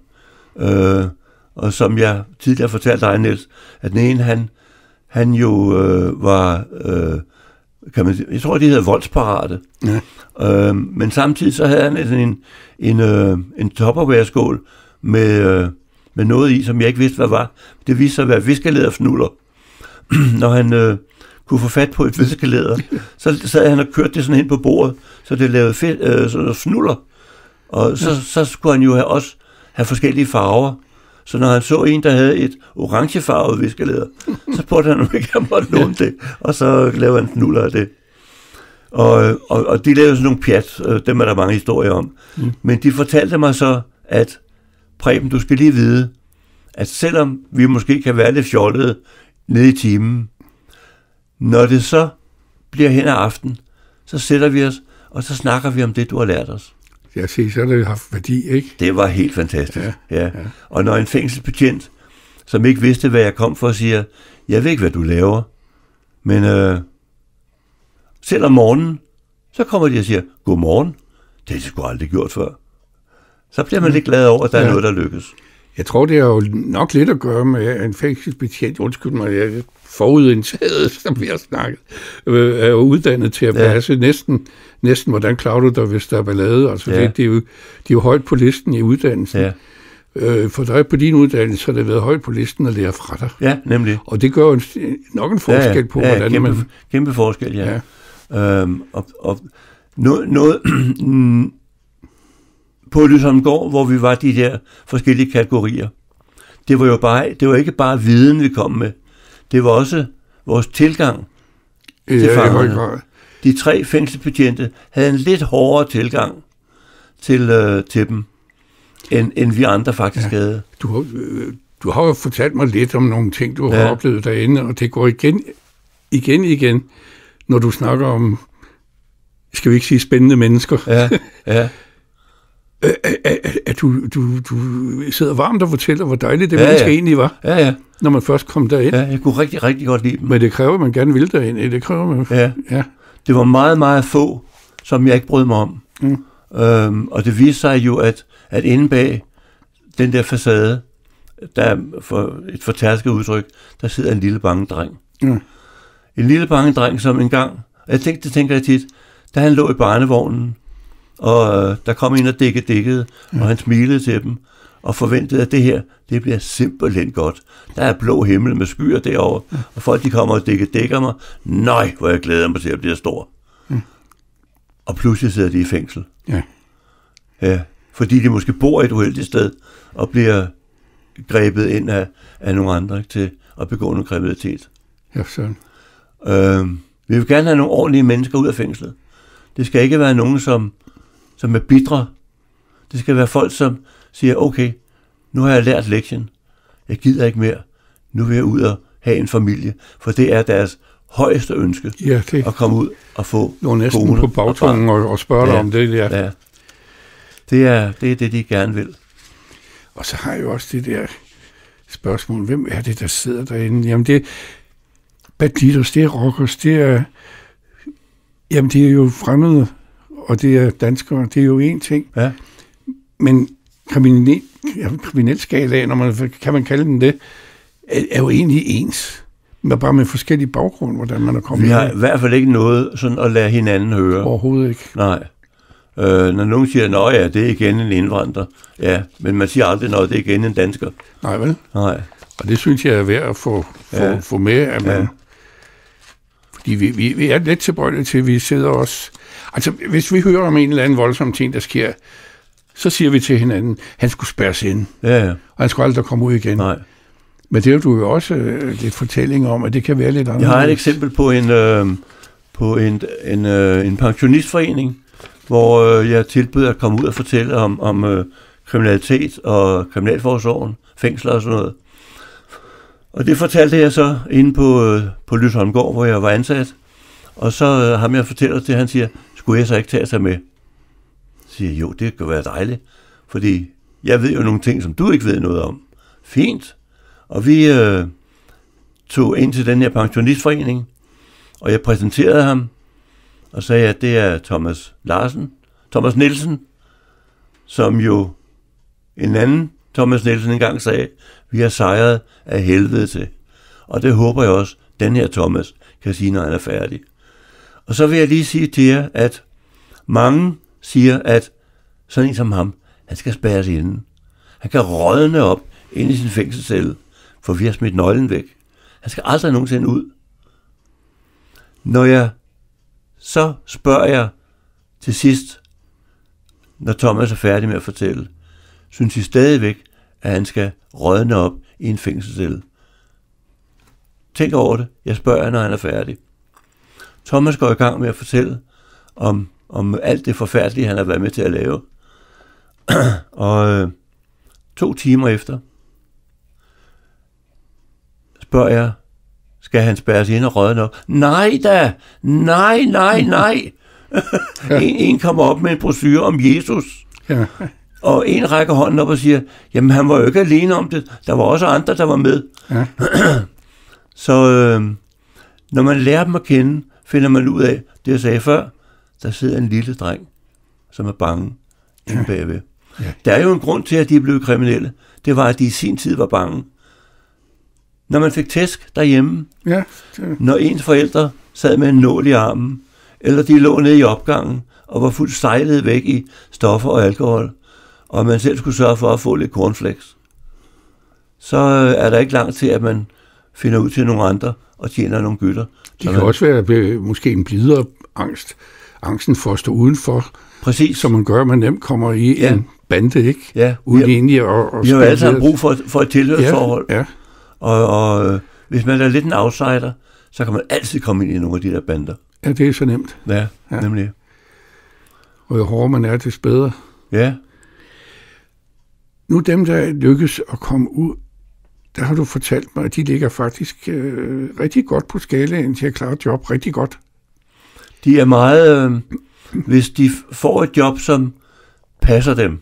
[SPEAKER 3] Og som jeg tidligere fortalte dig, Niels, at den ene, han jo var, kan man sige, jeg tror, de hedder voldsparate. Ja. Men samtidig så havde han en tupperware-skål med noget i, som jeg ikke vidste, hvad var. Det viste sig at være viskelæderfnuller. Når han kunne få fat på et viskelæder, så sad han og kørte det sådan hen på bordet, så det lavede sådan fnuller. Og så skulle han jo også have forskellige farver. Så når han så en, der havde et orangefarvet viskelæder, så spurgte han, om ikke han måtte låne det, og så lavede han fnuller af det. Og de lavede sådan nogle pjat, dem er der mange historier om. Men de fortalte mig så, at Preben, du skal lige vide, at selvom vi måske kan være lidt fjollede nede i timen, når det så bliver hen ad aften, så sætter vi os, og så snakker vi om det, du har lært os.
[SPEAKER 2] Jeg siger, så har det haft værdi, ikke?
[SPEAKER 3] Det var helt fantastisk, ja. Og når en fængselsbetjent, som ikke vidste, hvad jeg kom for, siger, jeg ved ikke, hvad du laver, men selv om morgenen, så kommer de og siger, godmorgen. Det har de sgu aldrig gjort før. Så bliver man lidt glad over, at der er noget, der lykkes.
[SPEAKER 2] Jeg tror, det har jo nok lidt at gøre med en fængselsbetjent, undskyld mig, jeg er forudindtaget, som vi har snakket, er jo uddannet til at passe næsten, hvordan klarer du dig, hvis der er ballade. Altså, de er jo højt på listen i uddannelsen. Ja. For dig på din uddannelse har det været højt på listen at lære fra dig.
[SPEAKER 3] Ja, nemlig.
[SPEAKER 2] Og det gør jo nok en forskel på, hvordan
[SPEAKER 3] kæmpe forskel, ja. Og noget på Lysholmgård, hvor vi var de der forskellige kategorier, det var ikke bare viden, vi kom med. Det var også vores tilgang til fangerne. De 3 fængselsbetjente havde en lidt hårdere tilgang til dem, end vi andre faktisk havde.
[SPEAKER 2] Du har jo fortalt mig lidt om nogle ting, du har oplevet derinde, og det går igen, når du snakker om, skal vi ikke sige spændende mennesker.
[SPEAKER 3] Ja.
[SPEAKER 2] At du sidder varmt og fortæller, hvor dejligt det menneske egentlig var, når man først kom derind.
[SPEAKER 3] Ja, jeg kunne rigtig, rigtig godt lide dem.
[SPEAKER 2] Men det kræver, at man gerne vil derind. Det kræver man.
[SPEAKER 3] Ja. Det var meget, meget få, som jeg ikke brød mig om. Og det viste sig jo, at inde bag den der facade, der er for et fortærsket udtryk, der sidder en lille bange dreng. En lille bange dreng, som engang, det tænker jeg tit, da han lå i barnevognen, og der kom en og dækkede, og han smilede til dem, og forventede, at det her, det bliver simpelthen godt. Der er blå himmel med skyer derovre, og folk de kommer og dækker mig. Nej, hvor jeg glæder mig til at blive stor. Og pludselig sidder de i fængsel. Ja, fordi de måske bor et uheldigt sted, og bliver grebet ind af nogle andre til at begå noget kriminalitet.
[SPEAKER 2] Ja, sådan.
[SPEAKER 3] Vi vil gerne have nogle ordentlige mennesker ud af fængslet. Det skal ikke være nogen, som er bitre. Det skal være folk, som siger, okay, nu har jeg lært lektien. Jeg gider ikke mere. Nu vil jeg ud og have en familie. For det er deres højeste ønske, at komme ud og få
[SPEAKER 2] kone næsten på bagtungen og spørge dig om det.
[SPEAKER 3] Ja. Det er det, de gerne vil.
[SPEAKER 2] Og så har jeg jo også det der spørgsmål, hvem er det, der sidder derinde? Jamen det er banditos, det er rockers, det er jo fremmede, og det er danskere, det er jo én ting.
[SPEAKER 3] Ja.
[SPEAKER 2] Men kriminelskalaen, kan man kalde den det, er jo egentlig ens. Men bare med forskellige baggrund, hvordan man er kommet.
[SPEAKER 3] Vi har i hvert fald ikke noget sådan at lade hinanden høre.
[SPEAKER 2] Overhovedet ikke.
[SPEAKER 3] Nej. Når nogen siger, det er igen en indvandrer. Ja, men man siger aldrig, det er igen en dansker.
[SPEAKER 2] Nej, vel?
[SPEAKER 3] Nej.
[SPEAKER 2] Og det synes jeg er værd at få med, at man... Fordi vi er lidt tilbøjelige til, at vi sidder også... Altså, hvis vi hører om en eller anden voldsom ting, der sker, så siger vi til hinanden, han skulle spærres ind.
[SPEAKER 3] Ja.
[SPEAKER 2] Og han skulle aldrig komme ud igen.
[SPEAKER 3] Nej.
[SPEAKER 2] Men det er du jo også lidt fortælling om, at det kan være lidt anderledes.
[SPEAKER 3] Jeg har et eksempel på en pensionistforening, hvor jeg tilbød at komme ud og fortælle om kriminalitet og kriminalforsorgen, fængsler og sådan noget. Og det fortalte jeg så inde på Lysholmgård, hvor jeg var ansat. Og så ham jeg fortæller til, han siger, skulle jeg så ikke tage sig med? Så siger jeg, jo, det kan være dejligt, fordi jeg ved jo nogle ting, som du ikke ved noget om. Fint. Og vi tog ind til den her pensionistforening, og jeg præsenterede ham, og sagde, at det er Thomas Nielsen, som jo en anden Thomas Nielsen engang sagde, vi har sejret af helvede til. Og det håber jeg også, den her Thomas kan sige, når han er færdig. Og så vil jeg lige sige til jer, at mange siger, at sådan en som ham, han skal spærres inde. Han kan rådne op ind i sin fængselscelle, for vi har smidt nøglen væk. Han skal aldrig nogensinde ud. Når jeg så spørger jeg til sidst, når Thomas er færdig med at fortælle, synes I stadigvæk, at han skal rådne op i en fængselscelle? Tænk over det. Jeg spørger, når han er færdig. Thomas går i gang med at fortælle om alt det forfærdelige, han har været med til at lave. Og 2 timer efter spørger jeg, skal han spærres ind og rådne op? Nej da! Nej! En kommer op med en brochure om Jesus. Ja. Og en rækker hånden op og siger, jamen han var jo ikke alene om det. Der var også andre, der var med. Ja. Så når man lærer dem at kende, finder man ud af, det jeg sagde før, der sidder en lille dreng, som er bange inde bagved. Ja. Der er jo en grund til, at de er blevet kriminelle. Det var, at de i sin tid var bange. Når man fik tæsk derhjemme, når ens forældre sad med en nål i armen, eller de lå nede i opgangen og var fuldt sejlet væk i stoffer og alkohol, og man selv skulle sørge for at få lidt cornflakes, så er der ikke langt til, at man finder ud til nogle andre og tjener nogle gytter.
[SPEAKER 2] Det kan også være måske en blidere angst. Angsten for at stå udenfor.
[SPEAKER 3] Præcis.
[SPEAKER 2] Som man gør, at man nemt kommer i en bande, ikke?
[SPEAKER 3] Ja.
[SPEAKER 2] Uden egentlig og
[SPEAKER 3] vi har jo alle sammen brug for et tilhørsforhold.
[SPEAKER 2] Ja.
[SPEAKER 3] Og hvis man er lidt en outsider, så kan man altid komme ind i nogle af de der bander.
[SPEAKER 2] Ja, det er så nemt.
[SPEAKER 3] Ja, nemlig.
[SPEAKER 2] Og jo hårdere man er, des bedre.
[SPEAKER 3] Ja.
[SPEAKER 2] Nu dem, der lykkes at komme ud, der har du fortalt mig, at de ligger faktisk rigtig godt på skalaen til at klare et job rigtig godt.
[SPEAKER 3] De er meget, hvis de får et job, som passer dem,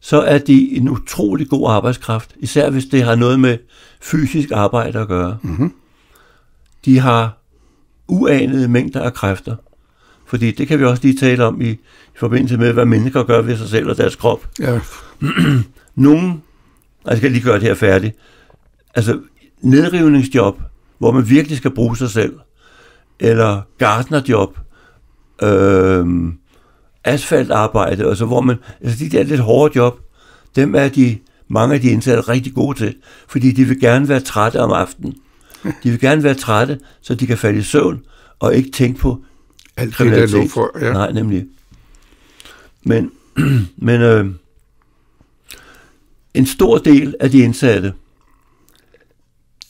[SPEAKER 3] så er de en utrolig god arbejdskraft, især hvis det har noget med fysisk arbejde at gøre. Mm-hmm. De har uanede mængder af kræfter, fordi det kan vi også lige tale om i forbindelse med, hvad mennesker gør ved sig selv og deres krop. Ja. Nogen, jeg skal lige gøre det her færdigt, altså nedrivningsjob, hvor man virkelig skal bruge sig selv, eller gartnerjob, asfaltarbejde, altså hvor man, altså de der lidt hårde job, dem er mange af de indsatte rigtig gode til, fordi de vil gerne være trætte om aftenen. De vil gerne være trætte, så de kan falde i søvn, og ikke tænke på
[SPEAKER 2] alt kriminalitet. Det der for,
[SPEAKER 3] ja. Nej, nemlig. Men en stor del af de indsatte,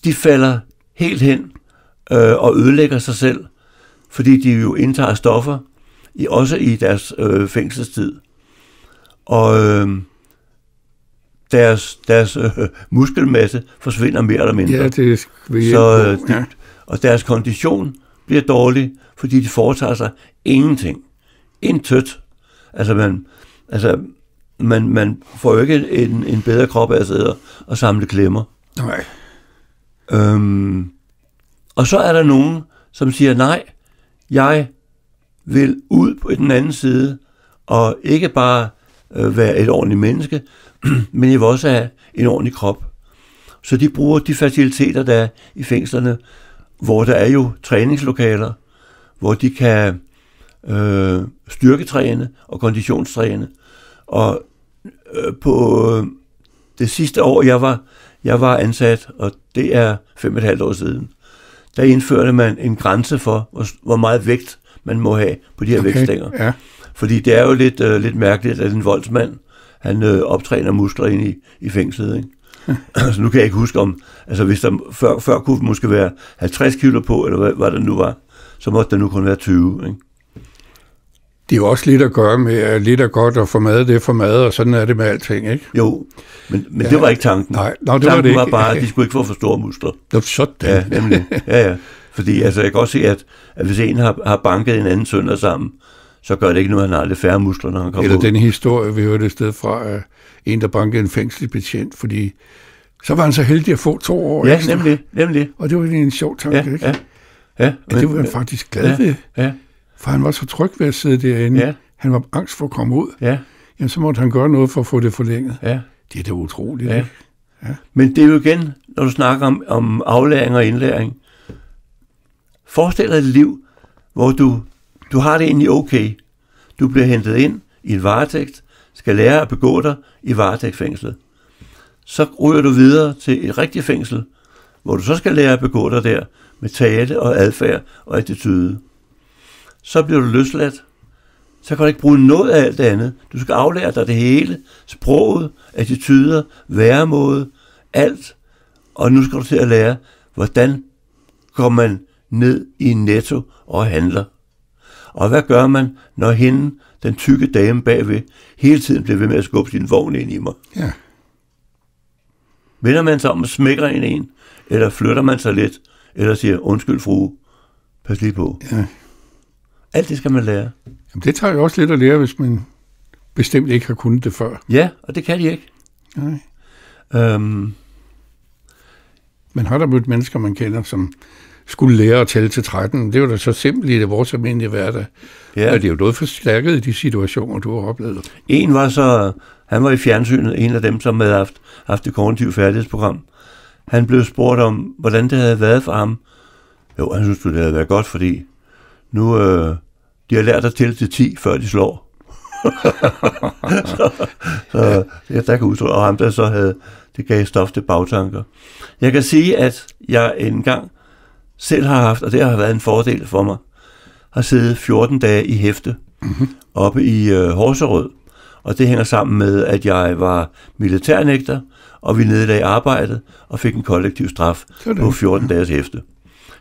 [SPEAKER 3] de falder helt hen og ødelægger sig selv, fordi de jo indtager stoffer, også i deres fængselstid. Og deres muskelmasse forsvinder mere eller mindre.
[SPEAKER 2] Ja, det
[SPEAKER 3] og deres kondition bliver dårlig, fordi de foretager sig ingenting. Intet. Man får jo ikke en bedre krop af at sidde og samle klemmer.
[SPEAKER 2] Nej.
[SPEAKER 3] Og så er der nogen, som siger, nej, jeg vil ud på den anden side, og ikke bare være et ordentligt menneske, men jeg vil også have en ordentlig krop. Så de bruger de faciliteter, der er i fængslerne, hvor der er jo træningslokaler, hvor de kan styrketræne og konditionstræne. Og på det sidste år, jeg var ansat, og det er 5,5 år siden, der indførte man en grænse for, hvor meget vægt man må have på de her vægtstænger. Ja. Fordi det er jo lidt mærkeligt, at en voldsmand, han optræner muskler ind i fængslet, ikke? Så nu kan jeg ikke huske om, altså hvis der før kunne måske være 50 kilo på, eller hvad det nu var, så måtte der nu kun være 20, ikke?
[SPEAKER 2] Det er jo også lidt at gøre med, at lidt er godt at få mad, det er for mad, og sådan er det med alting, ikke?
[SPEAKER 3] Jo, men det var ikke tanken.
[SPEAKER 2] Nej, det
[SPEAKER 3] tanken
[SPEAKER 2] var det ikke.
[SPEAKER 3] Var bare, at de skulle ikke få for store muskler.
[SPEAKER 2] Det var sådan.
[SPEAKER 3] Ja, nemlig. Ja. Fordi altså, jeg kan også se, at hvis en har banket en anden søndag sammen, så gør det ikke noget, han har lidt færre muskler, når han kommer
[SPEAKER 2] Eller
[SPEAKER 3] ud.
[SPEAKER 2] den historie, vi hørte et sted fra, af en, der bankede en fængselsbetjent, fordi så var han så heldig at få 2 år
[SPEAKER 3] Ja,
[SPEAKER 2] ekstra.
[SPEAKER 3] nemlig.
[SPEAKER 2] Og det var en sjov tanke, ikke?
[SPEAKER 3] Ja,
[SPEAKER 2] Men det var han faktisk glad ved, for han var så tryg ved at sidde derinde.
[SPEAKER 3] Ja.
[SPEAKER 2] Han var angst for at komme ud.
[SPEAKER 3] Ja.
[SPEAKER 2] Jamen, så måtte han gøre noget for at få det forlænget.
[SPEAKER 3] Ja.
[SPEAKER 2] Det er da utroligt,
[SPEAKER 3] Ja.
[SPEAKER 2] ikke?
[SPEAKER 3] Men det er jo igen, når du snakker om aflæring og indlæring. Forestil dig et liv, hvor du har det egentlig okay. Du bliver hentet ind i et varetægt, skal lære at begå dig i varetægtsfængslet. Så ryger du videre til et rigtigt fængsel, hvor du så skal lære at begå dig der med tale og adfærd og attitude. Så bliver du løsladt. Så kan du ikke bruge noget af alt det andet. Du skal aflære dig det hele. Sproget, attituder, væremåde, alt. Og nu skal du til at lære, hvordan går man ned i Netto og handler. Og hvad gør man, når hende, den tykke dame bagved, hele tiden bliver ved med at skubbe sin vogn ind i mig?
[SPEAKER 2] Ja.
[SPEAKER 3] Vender man sig om og smækker ind i en, eller flytter man sig lidt, eller siger, undskyld frue, pas lige på.
[SPEAKER 2] Ja.
[SPEAKER 3] Alt det skal man lære.
[SPEAKER 2] Jamen, det tager jo også lidt at lære, hvis man bestemt ikke har kunnet det før.
[SPEAKER 3] Ja, og det kan de ikke.
[SPEAKER 2] Nej. Men har der mødt mennesker, man kender, som skulle lære at tælle til 13? Det var da så simpelt i det vores almindelige hverdag. Ja. Og det er jo noget forstærket i de situationer, du har oplevet.
[SPEAKER 3] En var så, han var i fjernsynet, en af dem, som havde haft det kognitive færdighedsprogram. Han blev spurgt om, hvordan det havde været for ham. Jo, han synes, det havde været godt, fordi nu, de har lært at tælle til 10, før de slår. så der kan udtrykke, og ham der så havde, det gav stof til bagtanker. Jeg kan sige, at jeg engang selv har haft, og det har været en fordel for mig, har siddet 14 dage i hæfte oppe i Horserød. Og det hænger sammen med, at jeg var militærnægter, og vi nedlagde arbejdet og fik en kollektiv straf på 14 dages hæfte.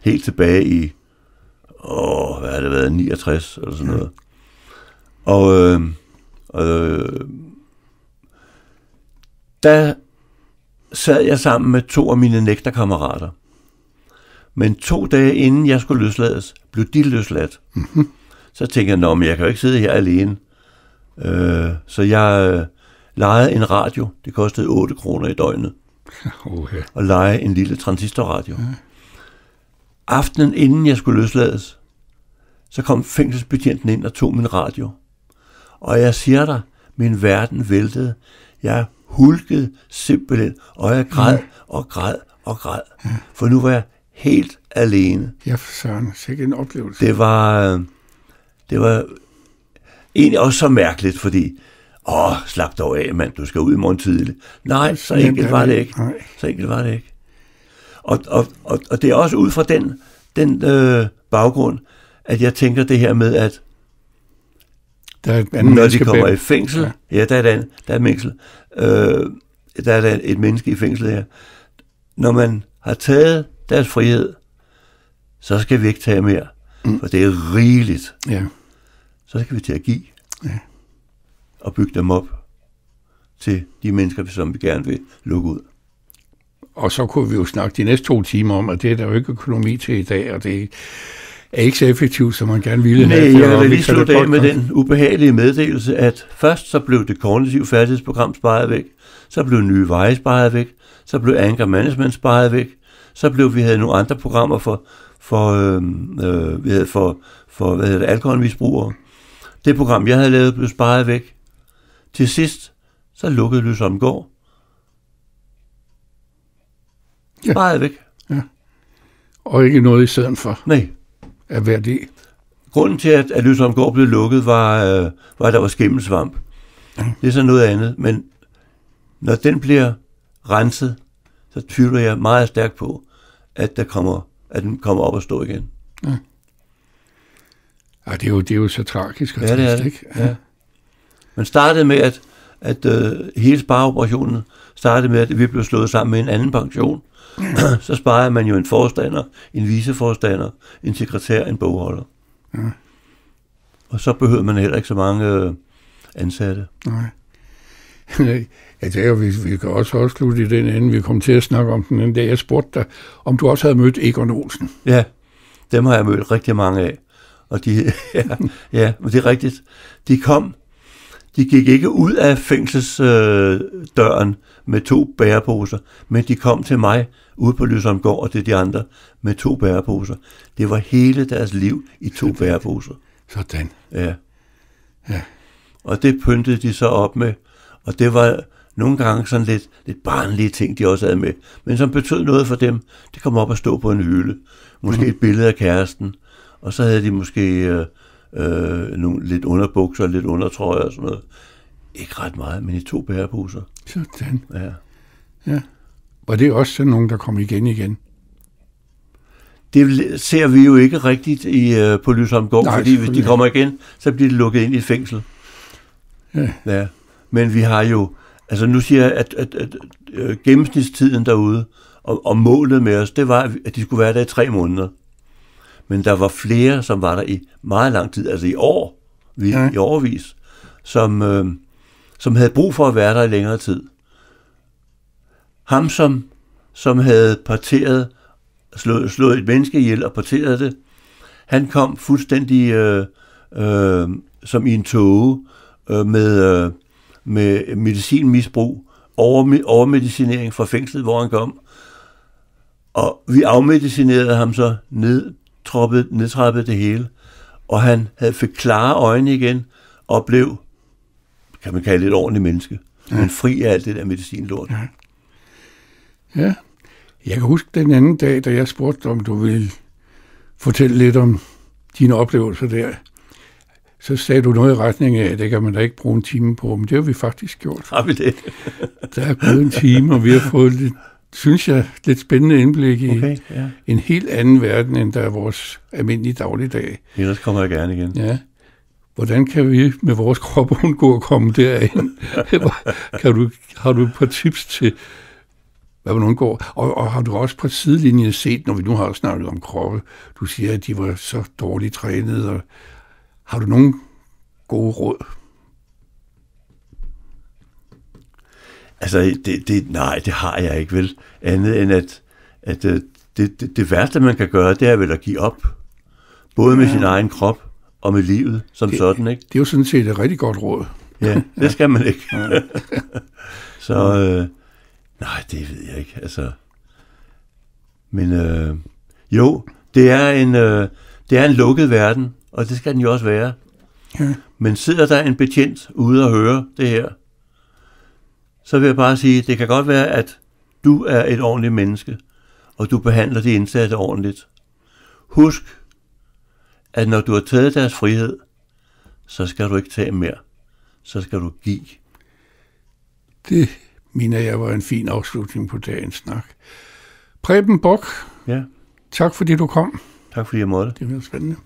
[SPEAKER 3] Helt tilbage i, hvad har det været, 69 eller sådan noget. Og der sad jeg sammen med 2 af mine nægterkammerater. Men 2 dage inden jeg skulle løslades, blev de løsladt. Så tænkte jeg, men jeg kan jo ikke sidde her alene. Så jeg lejede en radio. Det kostede 8 kroner i døgnet.
[SPEAKER 2] Okay.
[SPEAKER 3] Og lejede en lille transistorradio. Aftenen inden jeg skulle løslades, så kom fængselsbetjenten ind og tog min radio. Og jeg siger dig, min verden væltede. Jeg hulkede simpelthen, og jeg græd og græd og græd. For nu var jeg helt alene.
[SPEAKER 2] Ja, for søren. Sikke en oplevelse.
[SPEAKER 3] Det var egentlig også så mærkeligt, fordi slap dog af, mand, du skal ud i morgen tidligt. Nej, så enkelt var det ikke. Så enkelt var det ikke. Og det er også ud fra den baggrund, at jeg tænker det her med, at når de kommer i fængsel, der er et menneske i fængsel her. Når man har taget deres frihed, så skal vi ikke tage mere, for det er rigeligt.
[SPEAKER 2] Ja.
[SPEAKER 3] Så skal vi til at give og bygge dem op til de mennesker, som vi gerne vil lukke ud.
[SPEAKER 2] Og så kunne vi jo snakke de næste 2 timer om, at det er der jo ikke økonomi til i dag, og det er ikke så effektivt, som man gerne ville have.
[SPEAKER 3] Nej, jeg vil lige slutte af med den ubehagelige meddelelse, at først så blev det kognitive færdighedsprogram sparet væk, så blev Nye Veje sparet væk, så blev Anger Management sparet væk, så blev vi havde nogle andre programmer for alkoholmisbrugere. Det program, jeg havde lavet, blev sparet væk. Til sidst, så lukkede Lysholmgård. Sparet væk.
[SPEAKER 2] Ja. Og ikke noget i stedet for.
[SPEAKER 3] Nej.
[SPEAKER 2] Af værdi.
[SPEAKER 3] Grunden til, at Lysholmgård blev lukket, var, at der var skimmelsvamp. Det er så noget andet. Men når den bliver renset, så tvivler jeg meget stærkt på, at den kommer op og stå igen.
[SPEAKER 2] Ja. Ja, det er jo så tragisk og
[SPEAKER 3] trist,
[SPEAKER 2] ikke?
[SPEAKER 3] Ja. Man startede med, at hele spareoperationen startede med, at vi blev slået sammen med en anden pension. Så sparede man jo en forstander, en viceforstander, en sekretær, en bogholder. Ja. Og så behøvede man heller ikke så mange ansatte.
[SPEAKER 2] Nej. Ja, det er jo, vi kan også afslutte i den ende. Vi kom til at snakke om den anden dag. Jeg spurgte dig, om du også havde mødt Egon Olsen.
[SPEAKER 3] Ja, dem har jeg mødt rigtig mange af. Og de, ja, det er rigtigt. De gik ikke ud af fængselsdøren med 2 bæreposer, men de kom til mig ude på Lysholmgård, og det de andre med 2 bæreposer. Det var hele deres liv i 2 bæreposer.
[SPEAKER 2] Sådan.
[SPEAKER 3] Ja.
[SPEAKER 2] Ja.
[SPEAKER 3] Og det pyntede de så op med, og det var nogle gange sådan lidt barnlige ting, de også havde med, men som betød noget for dem. Det kom op at stå på en hylde. Måske et billede af kæresten, og så havde de måske nogle lidt underbukser, lidt undertrøjer og sådan noget. Ikke ret meget, men i 2 bæreposer.
[SPEAKER 2] Sådan.
[SPEAKER 3] Ja.
[SPEAKER 2] Ja. Var det også sådan nogen, der kom igen?
[SPEAKER 3] Det ser vi jo ikke rigtigt på Lysholmgård, fordi hvis de kommer igen, så bliver de lukket ind i et fængsel. Ja. Men vi har jo, altså nu siger jeg, at gennemsnitstiden derude, og målet med os, det var, at de skulle være der i 3 måneder. Men der var flere, som var der i meget lang tid, altså i årevis, som havde brug for at være der i længere tid. Ham, som havde parteret, slået et menneske ihjel og parteret det, han kom fuldstændig som i en tåge med medicinmisbrug, overmedicinering fra fængslet, hvor han kom. Og vi afmedicinerede ham så, nedtrappede det hele, og han fik klare øjne igen, og blev, kan man kalde et ordentligt menneske, men fri af alt det der medicinlort.
[SPEAKER 2] Ja. Jeg kan huske den anden dag, da jeg spurgte, om du ville fortælle lidt om dine oplevelser der. Så sagde du noget i retning af, at det kan man da ikke bruge en time på, men det har vi faktisk gjort.
[SPEAKER 3] Har vi det?
[SPEAKER 2] Der er gået en time, og vi har fået lidt, synes jeg, lidt spændende indblik i en helt anden verden, end der er vores almindelige dagligdag.
[SPEAKER 3] Ellers kommer jeg gerne igen.
[SPEAKER 2] Ja. Hvordan kan vi med vores krop undgå at komme derind? Har du et par tips til, hvad man undgår? Og har du også på sidelinjen set, når vi nu har snakket om kroppe, du siger, at de var så dårligt trænet, og har du nogle gode råd?
[SPEAKER 3] Altså, nej, det har jeg ikke, vel. Andet end, at det værste, man kan gøre, det er vel at give op. Både med sin egen krop og med livet som sådan, ikke?
[SPEAKER 2] Det er jo sådan set et rigtig godt råd.
[SPEAKER 3] Ja, det skal man ikke. Så, nej, det ved jeg ikke, altså. Men jo, det er en lukket verden, og det skal den jo også være. Ja. Men sidder der en betjent ude og hører det her, så vil jeg bare sige, det kan godt være, at du er et ordentligt menneske, og du behandler de indsatte ordentligt. Husk, at når du har taget deres frihed, så skal du ikke tage mere. Så skal du give.
[SPEAKER 2] Det mener jeg var en fin afslutning på dagens snak. Preben Bock,
[SPEAKER 3] ja.
[SPEAKER 2] Tak fordi du kom.
[SPEAKER 3] Tak fordi jeg måtte.
[SPEAKER 2] Det var spændende.